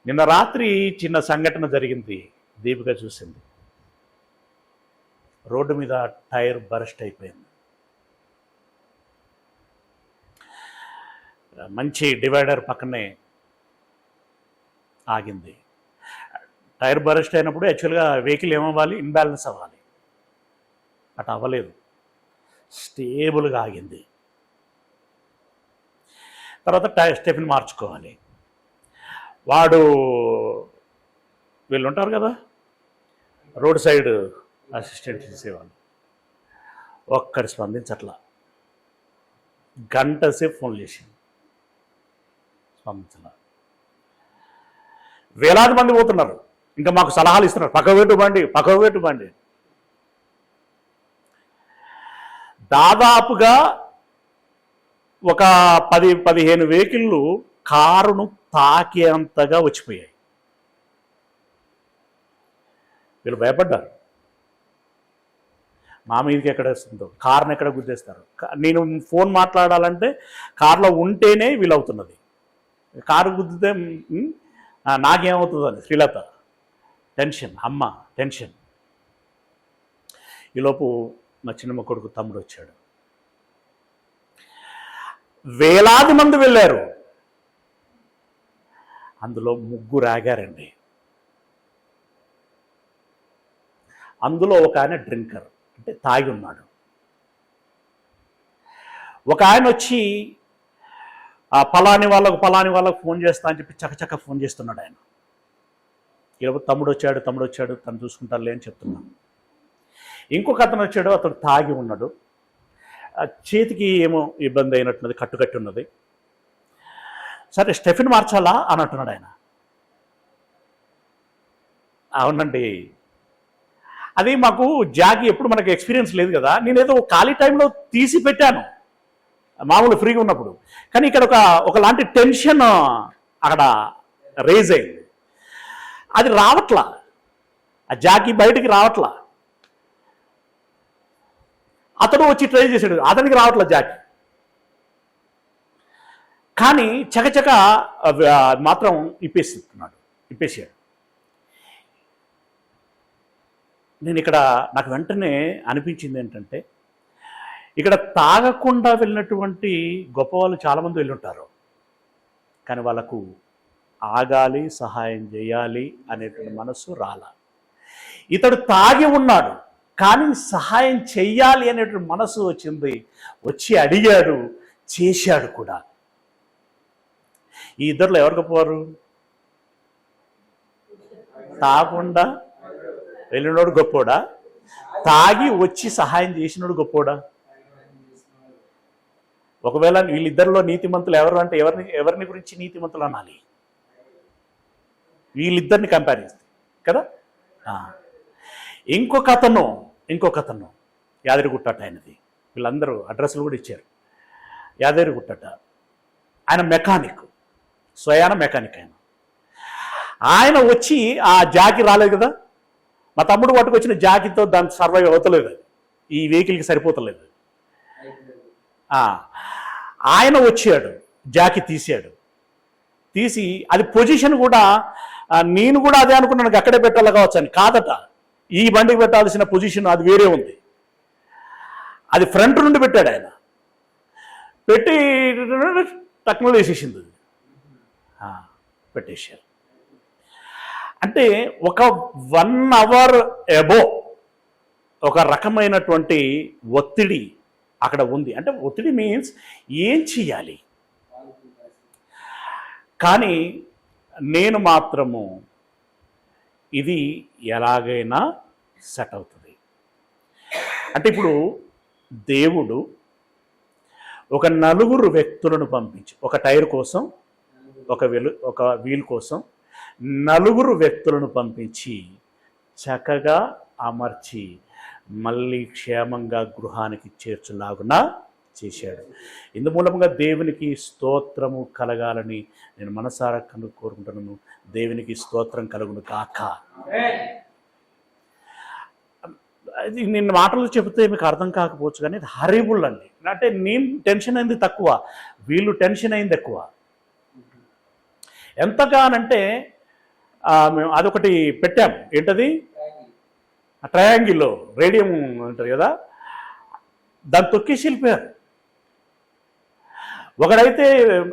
నిన్న రాత్రి చిన్న సంఘటన జరిగింది, దీపిక చూసింది. రోడ్డు మీద టైర్ బరస్ట్ అయిపోయింది. మంచి డివైడర్ పక్కనే ఆగింది. టైర్ బరస్ట్ అయినప్పుడు యాక్చువల్గా వెహికల్ ఏమవ్వాలి, ఇన్బ్యాలెన్స్ అవ్వాలి. అటు అవ్వలేదు, స్టేబుల్గా ఆగింది. తర్వాత స్టెప్ని మార్చుకోవాలి. వాడు వీళ్ళు ఉంటారు కదా రోడ్ సైడ్ అసిస్టెంట్ చేసేవాళ్ళు, ఒక్కడి స్పందించట్లా. గంట సేపు ఫోన్ చేసింది, స్పందించలా. వేలాది మంది పోతున్నారు, ఇంకా మాకు సలహాలు ఇస్తున్నారు, పక్కవేటు బండి. దాదాపుగా ఒక 10-15 వెహికళ్ళు కారును తాకేంతగా వచ్చిపోయాయి. వీళ్ళు భయపడ్డారు, మా మీదకి ఎక్కడ వస్తుందో, కారుని ఎక్కడ గుద్దేస్తారు. నేను ఫోన్ మాట్లాడాలంటే కారులో ఉంటేనే వీలవుతున్నది. కారు గుద్దితే నాకేమవుతుందని శ్రీలత టెన్షన్, అమ్మ టెన్షన్. ఈలోపు మా చిన్నమ్మ కొడుకు తమ్ముడు వచ్చాడు. వేలాది మంది వెళ్ళారు, అందులో 3 ఆగారండి. అందులో ఒక ఆయన డ్రింకర్, అంటే తాగి ఉన్నాడు. ఒక ఆయన వచ్చి పలాని వాళ్ళకు ఫోన్ చేస్తా అని చెప్పి చకచక ఫోన్ చేస్తున్నాడు ఆయన. ఇలా తమ్ముడు వచ్చాడు తను చూసుకుంటారులే అని చెప్తున్నాను. ఇంకొక అతను వచ్చాడు, అతడు తాగి ఉన్నాడు, చేతికి ఏమో ఇబ్బంది అయినట్టున్నది, కట్టుకట్టి ఉన్నది. సరే స్టెఫిన్ మార్చాలా అని అంటున్నాడు ఆయన. అవునండి, అది మాకు జాకి ఎప్పుడు మనకు ఎక్స్పీరియన్స్ లేదు కదా. నేనేదో ఖాళీ టైంలో తీసి పెట్టాను మామూలు ఫ్రీగా ఉన్నప్పుడు, కానీ ఇక్కడ ఒకలాంటి టెన్షన్ అక్కడ రేజ్ అయింది. అది రావట్లా, ఆ జాకి బయటికి రావట్లా. అతడు వచ్చి ట్రై చేశాడు, అతనికి రావట్లా జాకి. కానీ చకచక మాత్రం ఇప్పేసాడు. నేను ఇక్కడ నాకు వెంటనే అనిపించింది ఏంటంటే, ఇక్కడ తాగకుండా వెళ్ళినటువంటి గొప్పవాళ్ళు చాలామంది వెళ్ళుంటారు, కానీ వాళ్ళకు ఆగాలి, సహాయం చేయాలి అనేటువంటి మనసు రాలా. ఇతడు తాగి ఉన్నాడు, కానీ సహాయం చెయ్యాలి అనేటువంటి మనసు వచ్చింది. వచ్చి అడిగాడు, చేశాడు కూడా. ఈ ఇద్దరిలో ఎవరు గొప్పవారు? తాగకుండా వెళ్ళినోడు గొప్పోడా, తాగి వచ్చి సహాయం చేసినోడు గొప్పోడా? ఒకవేళ వీళ్ళిద్దరిలో నీతిమంతులు ఎవరు అంటే ఎవరిని గురించి నీతిమంతులు అనాలి? వీళ్ళిద్దరిని కంపేర్ చేస్తే కదా. ఇంకొక అతను యాదగిరిగుట్టట ఆయనది, వీళ్ళందరూ అడ్రస్లు కూడా ఇచ్చారు. యాదగిరిగుట్టట ఆయన మెకానిక్, స్వయాన మెకానిక్. ఆయన వచ్చి ఆ జాకి రాలేదు కదా, మా తమ్ముడు పట్టుకొచ్చిన జాకితో దానికి సర్వైవ్ అవుతలేదు, ఈ వెహికల్కి సరిపోతలేదు. ఆయన వచ్చాడు, జాకి తీసి అది పొజిషన్ కూడా నేను కూడా అదే అనుకున్నాను, అక్కడే పెట్టాలి కావచ్చు అని. కాదట, ఈ బండికి పెట్టాల్సిన పొజిషన్ అది వేరే ఉంది. అది ఫ్రంట్ నుండి పెట్టాడు ఆయన, పెట్టి టక్నోలు వేసేసింది, పెట్టేశారు. అంటే ఒక 1 hour అబో ఒక రకమైనటువంటి ఒత్తిడి అక్కడ ఉంది. అంటే ఒత్తిడి మీన్స్ ఏం చెయ్యాలి. కానీ నేను మాత్రము ఇది ఎలాగైనా సెట్ అవుతుంది. అంటే ఇప్పుడు దేవుడు ఒక 4 వ్యక్తులను పంపించి, ఒక టైర్ కోసం, ఒక వీల్ కోసం 4 వ్యక్తులను పంపించి చక్కగా అమర్చి మళ్ళీ క్షేమంగా గృహానికి చేర్చులాగున చేశాడు. ఇందు మూలంగా దేవునికి స్తోత్రము కలగాలని నేను మనసారా కోరుకుంటున్నాను. దేవునికి స్తోత్రం కలుగును కాక. అది నేను మాటలు చెబితే మీకు అర్థం కాకపోవచ్చు, కానీ ఇది హరిబుల్ అండి. అంటే నేను టెన్షన్ అయింది తక్కువ, వీళ్ళు టెన్షన్ అయింది ఎక్కువ. ఎంతగానంటే మేము అదొకటి పెట్టాం, ఏంటది ట్రయాంగిల్లో రేడియం అంటారు కదా, దాన్ని తొక్కేసి వెళ్ళిపోయారు. ఒకడైతే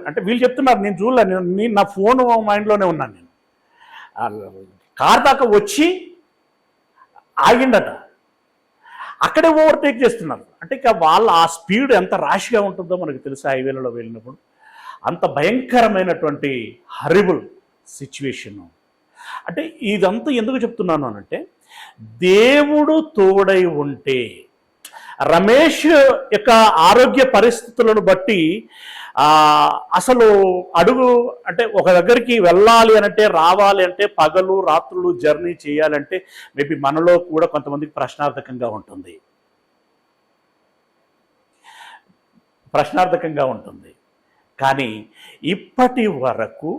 అంటే వీళ్ళు చెప్తున్నారు, నేను చూడలే, నేను నా ఫోన్ మైండ్లోనే ఉన్నాను. నేను కార్ దాకా వచ్చి ఆగిండట, అక్కడే ఓవర్టేక్ చేస్తున్నారు. అంటే ఇక వాళ్ళ ఆ స్పీడ్ ఎంత ర్యాష్గా ఉంటుందో మనకు తెలుసు. హైవేలలో వెళ్ళినప్పుడు అంత భయంకరమైనటువంటి హరిబుల్ సిచ్యువేషను. అంటే ఇదంతా ఎందుకు చెప్తున్నాను అనంటే, దేవుడు తోడై ఉంటే రమేష్ యొక్క ఆరోగ్య పరిస్థితులను బట్టి అసలు అడుగు అంటే ఒక దగ్గరికి వెళ్ళాలి అనంటే, రావాలి అంటే, పగలు రాత్రులు జర్నీ చేయాలంటే మేబీ మనలో కూడా కొంతమందికి ప్రశ్నార్థకంగా ఉంటుంది. కానీ ఇప్పటి వరకు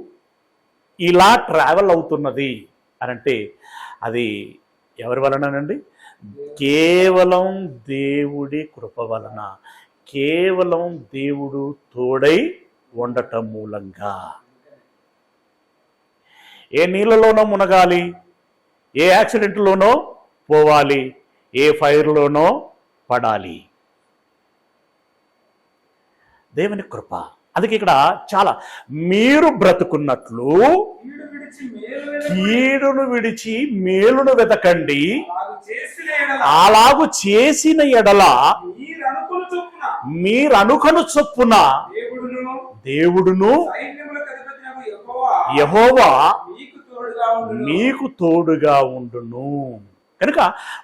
ఇలా ట్రావెల్ అవుతున్నది అనంటే అది ఎవరి వలనండి? కేవలం దేవుడి కృప వలన, కేవలం దేవుడు తోడై ఉండటం మూలంగా. ఏ నీళ్ళలోనో మునగాలి, ఏ యాక్సిడెంట్లోనో పోవాలి, ఏ ఫైర్లోనో పడాలి. దేవుని కృప. అందుకే ఇక్కడ చాలా మీరు బ్రతుకున్నట్లు కీడును విడిచి మేలును వెతకండి, అలాగు చేసిన ఎడల మీరనుకొను చొప్పున దేవుడును యెహోవా మీకు తోడుగా ఉండును. కనుక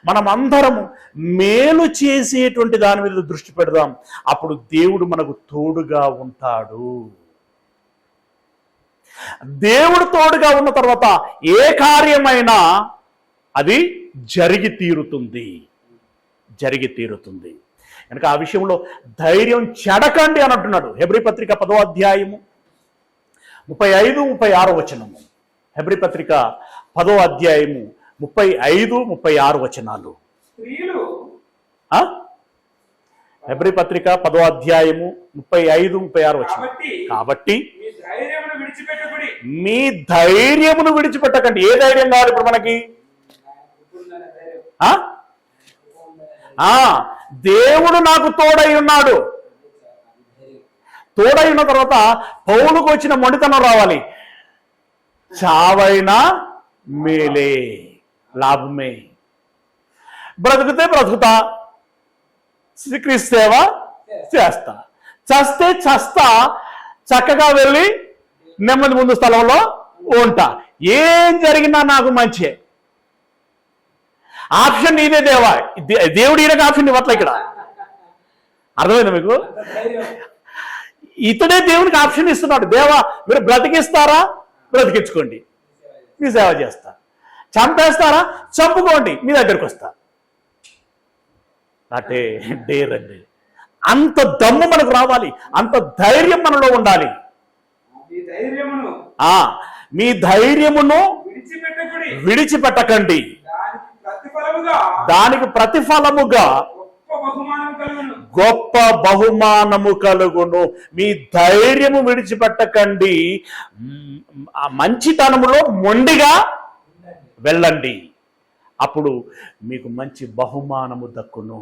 మనం అందరము మేలు చేసేటువంటి దాని మీద దృష్టి పెడదాం. అప్పుడు దేవుడు మనకు తోడుగా ఉంటాడు. దేవుడు తోడుగా ఉన్న తర్వాత ఏ కార్యమైనా అది జరిగి తీరుతుంది. కనుక ఆ విషయంలో ధైర్యం చెడకండి అని అంటున్నాడు. హెబ్రీ పత్రిక 10వ అధ్యాయము 35-36 వచనము. హెబ్రీ పత్రిక 10వ అధ్యాయము 35-36 వచనాలు. హెబ్రీ పత్రిక 10వ అధ్యాయము 35-36 వచనం. కాబట్టి మీ ధైర్యమును విడిచిపెట్టకండి. ఏ ధైర్యం కావాలి ఇప్పుడు మనకి? దేవుడు నాకు తోడై ఉన్నాడు. తోడై ఉన్న తర్వాత పౌలుకు వచ్చిన మొండితనం రావాలి. చావైనా మేలే, లాభమే. బ్రతుకుతే బ్రతుకుతా, క్రీస్తు సేవ చేస్తా, చస్తే చస్తా, చక్కగా వెళ్ళి నెమ్మది ముందు స్థలంలో ఉంటా. ఏం జరిగినా నాకు మంచే. ఆప్షన్ నీదే దేవా. దేవుడు ఈయనకు ఆప్షన్ ఇవ్వట్లే ఇక్కడ. అర్థమైందా మీకు? ధైర్యం. ఇతడే దేవునికి ఆప్షన్ ఇస్తున్నాడు. దేవా మీరు బ్రతికిస్తారా, బ్రతికించుకోండి, మీ సేవ చేస్తా. చంపేస్తారా, చంపుకోండి, మీ దగ్గరికి వస్తా. అంటే డేర్ అండి. అంత దమ్ము మనకు రావాలి, అంత ధైర్యం మనలో ఉండాలి. ఈ ధైర్యమును మీ ధైర్యమును విడిచిపెట్టకుడి. విడిచిపెట్టకండి. దానికి ప్రతిఫలముగా గొప్ప బహుమానము కలుగును. మీ ధైర్యము విడిచిపెట్టకండి. ఆ మంచితనములో మొండిగా వెళ్ళండి, అప్పుడు మీకు మంచి బహుమానము దక్కును.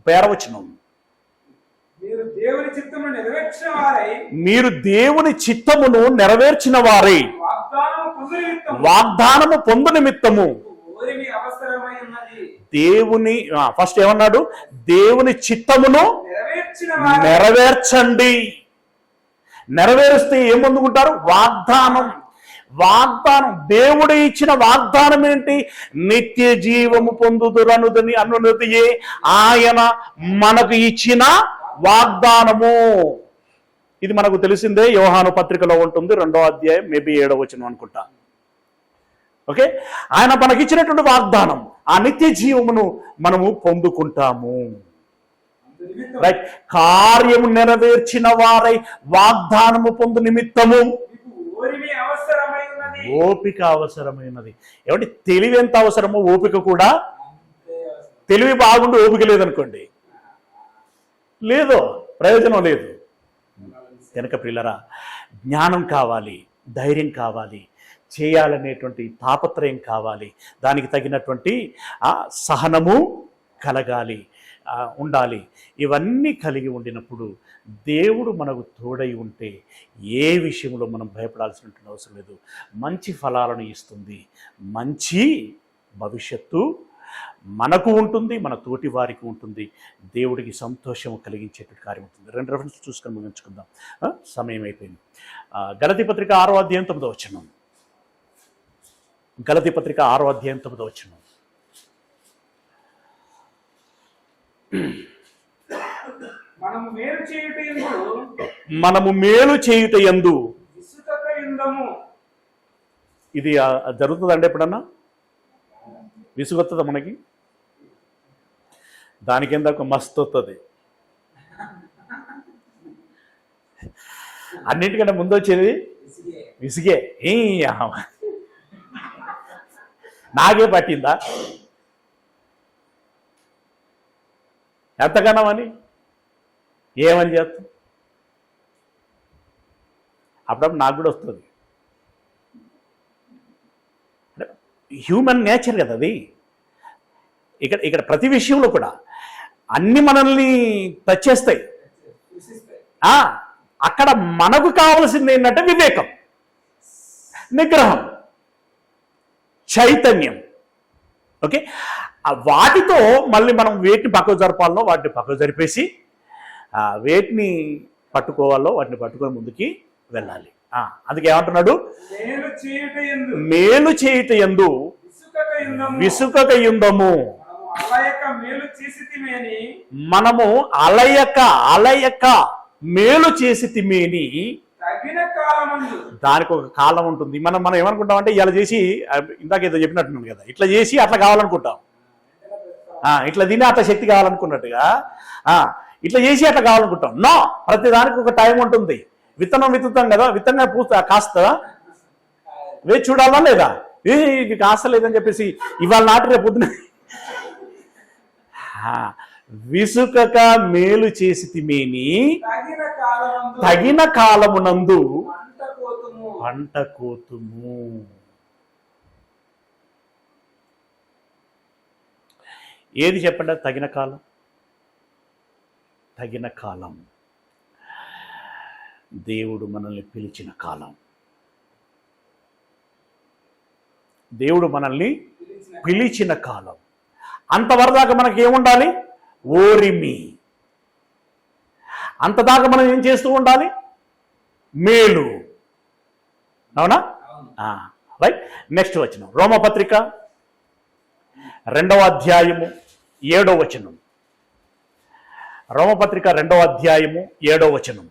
6వ వచనం, మీరు దేవుని చిత్తమును నెరవేర్చిన వారై, మీరు దేవుని చిత్తమును నెరవేర్చిన వారై వాగ్దానము పొందు నిమిత్తము ఓరిమి అవసరమై ఉన్నది. దేవుని ఫస్ట్ ఏమన్నాడు? దేవుని చిత్తమును నెరవేర్చిన వారై నెరవేర్చండి. నెరవేరుస్తే ఏం పొందుకుంటారు? వాగ్దానం. వాగ్దానం, దేవుడు ఇచ్చిన వాగ్దానం ఏంటి? నిత్య జీవము పొందుదురనుదని అనున్నదియే ఆయన మనకు ఇచ్చిన వాగ్దానము. ఇది మనకు తెలిసిందే, యోహాను పత్రికలో ఉంటుంది, 2వ అధ్యాయం, మేబీ 7వ వచనం అనుకుంటా. ఓకే, ఆయన మనకిచ్చినటువంటి వాగ్దానం, ఆ నిత్య జీవమును మనము పొందుకుంటాము. రైట్, కార్యము నెరవేర్చిన వారై వాగ్దానము పొందు నిమిత్తము ఓపిక అవసరమైనది. ఏమంటే తెలివి ఎంత అవసరమో ఓపిక కూడా. తెలివి బాగుండి ఓపిక లేదనుకోండి, లేదు, ప్రయోజనం లేదు. కనుక పిల్లరా, జ్ఞానం కావాలి, ధైర్యం కావాలి, చేయాలనేటువంటి తాపత్రయం కావాలి, దానికి తగినటువంటి సహనము కలగాలి, ఉండాలి. ఇవన్నీ కలిగి ఉండినప్పుడు దేవుడు మనకు తోడై ఉంటే ఏ విషయంలో మనం భయపడాల్సినటువంటి అవసరం లేదు. మంచి ఫలాలను ఇస్తుంది, మంచి భవిష్యత్తు మనకు ఉంటుంది, మన తోటి వారికి ఉంటుంది, దేవుడికి సంతోషం కలిగించేటువంటి కార్యం ఉంటుంది. 2 రెఫరెన్స్ చూసుకొని ముగించుకుందాం, సమయం అయిపోయింది. గలతీ పత్రిక 6వ అధ్యాయం 9వ వచనం. గలతీ పత్రిక 6వ అధ్యాయం 9వ వచనం. మనము మేలు చేయుట యందు ఇది జరుగుతుందండి ఎప్పుడన్నా? విసుగొస్తుందా మనకి? దానికేం దాకా మస్తు వస్తుంది. అన్నిటికన్నా ముందు వచ్చేది విసిగే. నాకే పట్టిందా ఎంతగానో అని ఏమని చేస్తాం? అప్పుడప్పుడు నాకు కూడా వస్తుంది. హ్యూమన్ నేచర్ కదా అది. ఇక్కడ ప్రతి విషయంలో కూడా అన్ని మనల్ని టచ్ చేస్తాయి. అక్కడ మనకు కావాల్సింది ఏంటంటే వివేకం, నిగ్రహం, చైతన్యం. ఓకే, వాటితో మళ్ళీ మనం వేటిని పక్కకు జరపాలనో వాటిని పక్కకు జరిపేసి వేటిని పట్టుకోవాలో వాటిని పట్టుకొని ముందుకి వెళ్ళాలి. అందుకే ఏమంటున్నాడు? మేలు చేయుట యందు విసుకక యుందము. మనము అలయక మేలు చేసి తిమేని. దానికి ఒక కాలం ఉంటుంది. మనం ఏమనుకుంటాం అంటే ఇలా చేసి, ఇందాక ఏదో చెప్పినట్టున్నాను కదా, ఇట్లా చేసి అట్లా కావాలనుకుంటాం. ఇట్లా తిని అట్లా శక్తి కావాలనుకున్నట్టుగా ఇట్లా చేసి అట్లా కావాలనుకుంటాం. నో, ప్రతి దానికి ఒక టైం ఉంటుంది. విత్తనం విత్తుతాం కదా, విత్తనం కాస్త వేచి చూడాలా లేదా? ఇది కాస్తలేదని చెప్పేసి ఇవాళ నాటి రేపు పొద్దున విసుకక మేలు చేసి తిమేని తగిన కాలమునందు పంట కోతుము. ఏది చెప్పండి? తగిన కాలం. తగిన కాలం దేవుడు మనల్ని పిలిచిన కాలం. దేవుడు మనల్ని పిలిచిన కాలం. అంతవరదాకా మనకి ఏముండాలి? ఓరిమి. అంతదాకా మనం ఏం చేస్తూ ఉండాలి? మేలు. అవునా? రైట్. నెక్స్ట్ వచనం రోమపత్రిక 2వ అధ్యాయము 7వ వచనం. రోమపత్రిక 2వ అధ్యాయము 7వ వచనం.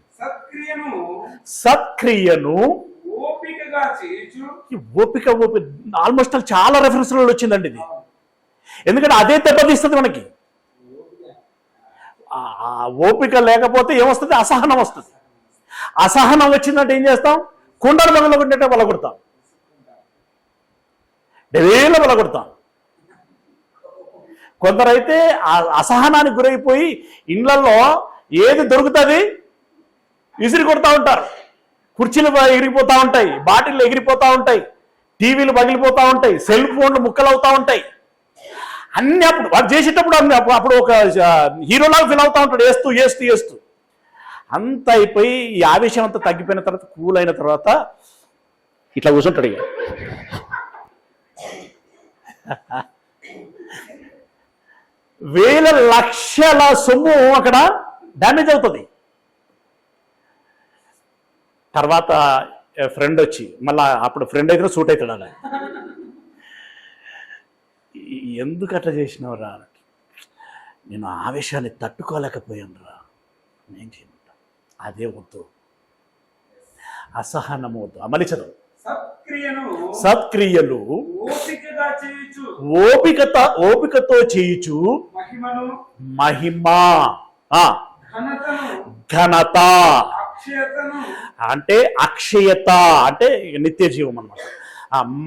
సత్క్రియను ఓపికగా చేయుచు. ఓపిక ఆల్మోస్ట్ చాలా రెఫరెన్స్లలో వచ్చిందండి ఇది. ఎందుకంటే అదే దెబ్బతీస్తుంది మనకి. ఓపిక లేకపోతే ఏమొస్తుంది? అసహనం వస్తుంది. అసహనం వచ్చిందంటే ఏం చేస్తాం? కుండలు పగలగొట్టినట్టే పగలగొడతాం, డేలా పగలగొడతాం. కొందరైతే ఆ అసహనానికి గురైపోయి ఇళ్లలో ఏది దొరుకుతుంది విసిరి కొడతా ఉంటారు. కుర్చీలు ఎగిరిపోతూ ఉంటాయి, బాటిళ్ళు ఎగిరిపోతూ ఉంటాయి, టీవీలు పగిలిపోతూ ఉంటాయి, సెల్ ఫోన్లు ముక్కలవుతూ ఉంటాయి. అన్ని అప్పుడు వాడు చేసేటప్పుడు అప్పుడు ఒక హీరోలాగా ఫీల్ అవుతూ ఉంటాడు, వేస్తూ వేస్తూ వేస్తూ. అంత అయిపోయి ఈ ఆవేశం అంతా తగ్గిపోయిన తర్వాత, కూల్ అయిన తర్వాత ఇట్లా కూర్చుంటాడు. ఇక వేల లక్షల సొమ్ము అక్కడ డ్యామేజ్ అవుతుంది. తర్వాత ఫ్రెండ్ వచ్చి మళ్ళా, అప్పుడు ఫ్రెండ్ అయితే సూట్ అవుతాడు. అలా ఎందుకు అట్లా చేసినవరా? నేను ఆవేశాన్ని తట్టుకోలేకపోయాను రా, నేను చేయమంటా. అదే వద్దు, అసహనము వద్దు. అమలిచదు. సత్క్రియలు ఓపికతో చేయుచు మహిమ, ఘనత అంటే అక్షయత అంటే నిత్య జీవం అన్నమాట.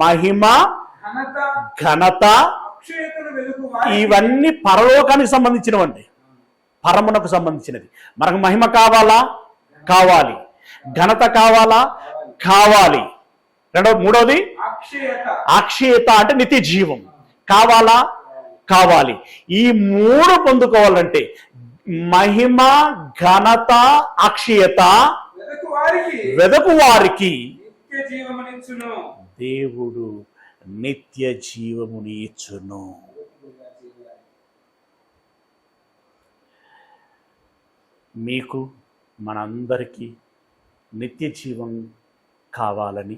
మహిమ, ఘనత ఇవన్నీ పరలోకానికి సంబంధించినవండి, పరమునకు సంబంధించినది. మనకు మహిమ కావాలా? కావాలి. ఘనత కావాలా? కావాలి. మూడవది అక్షయత అంటే నిత్య జీవం కావాలా? కావాలి. ఈ 3 పొందుకోవాలంటే మహిమ, ఘనత, అక్షయత వెదకు వారికి దేవుడు నిత్య జీవముని ఇచ్చును. మీకు మనందరికీ నిత్య జీవం కావాలని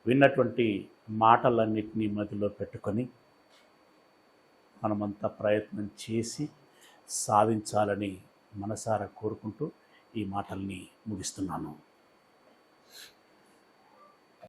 విన్నటువంటి మాటలన్నిటినీ మదిలో పెట్టుకొని మనమంతా ప్రయత్నం చేసి సాధించాలని మనసారా కోరుకుంటూ ఈ మాటల్ని ముగిస్తున్నాను.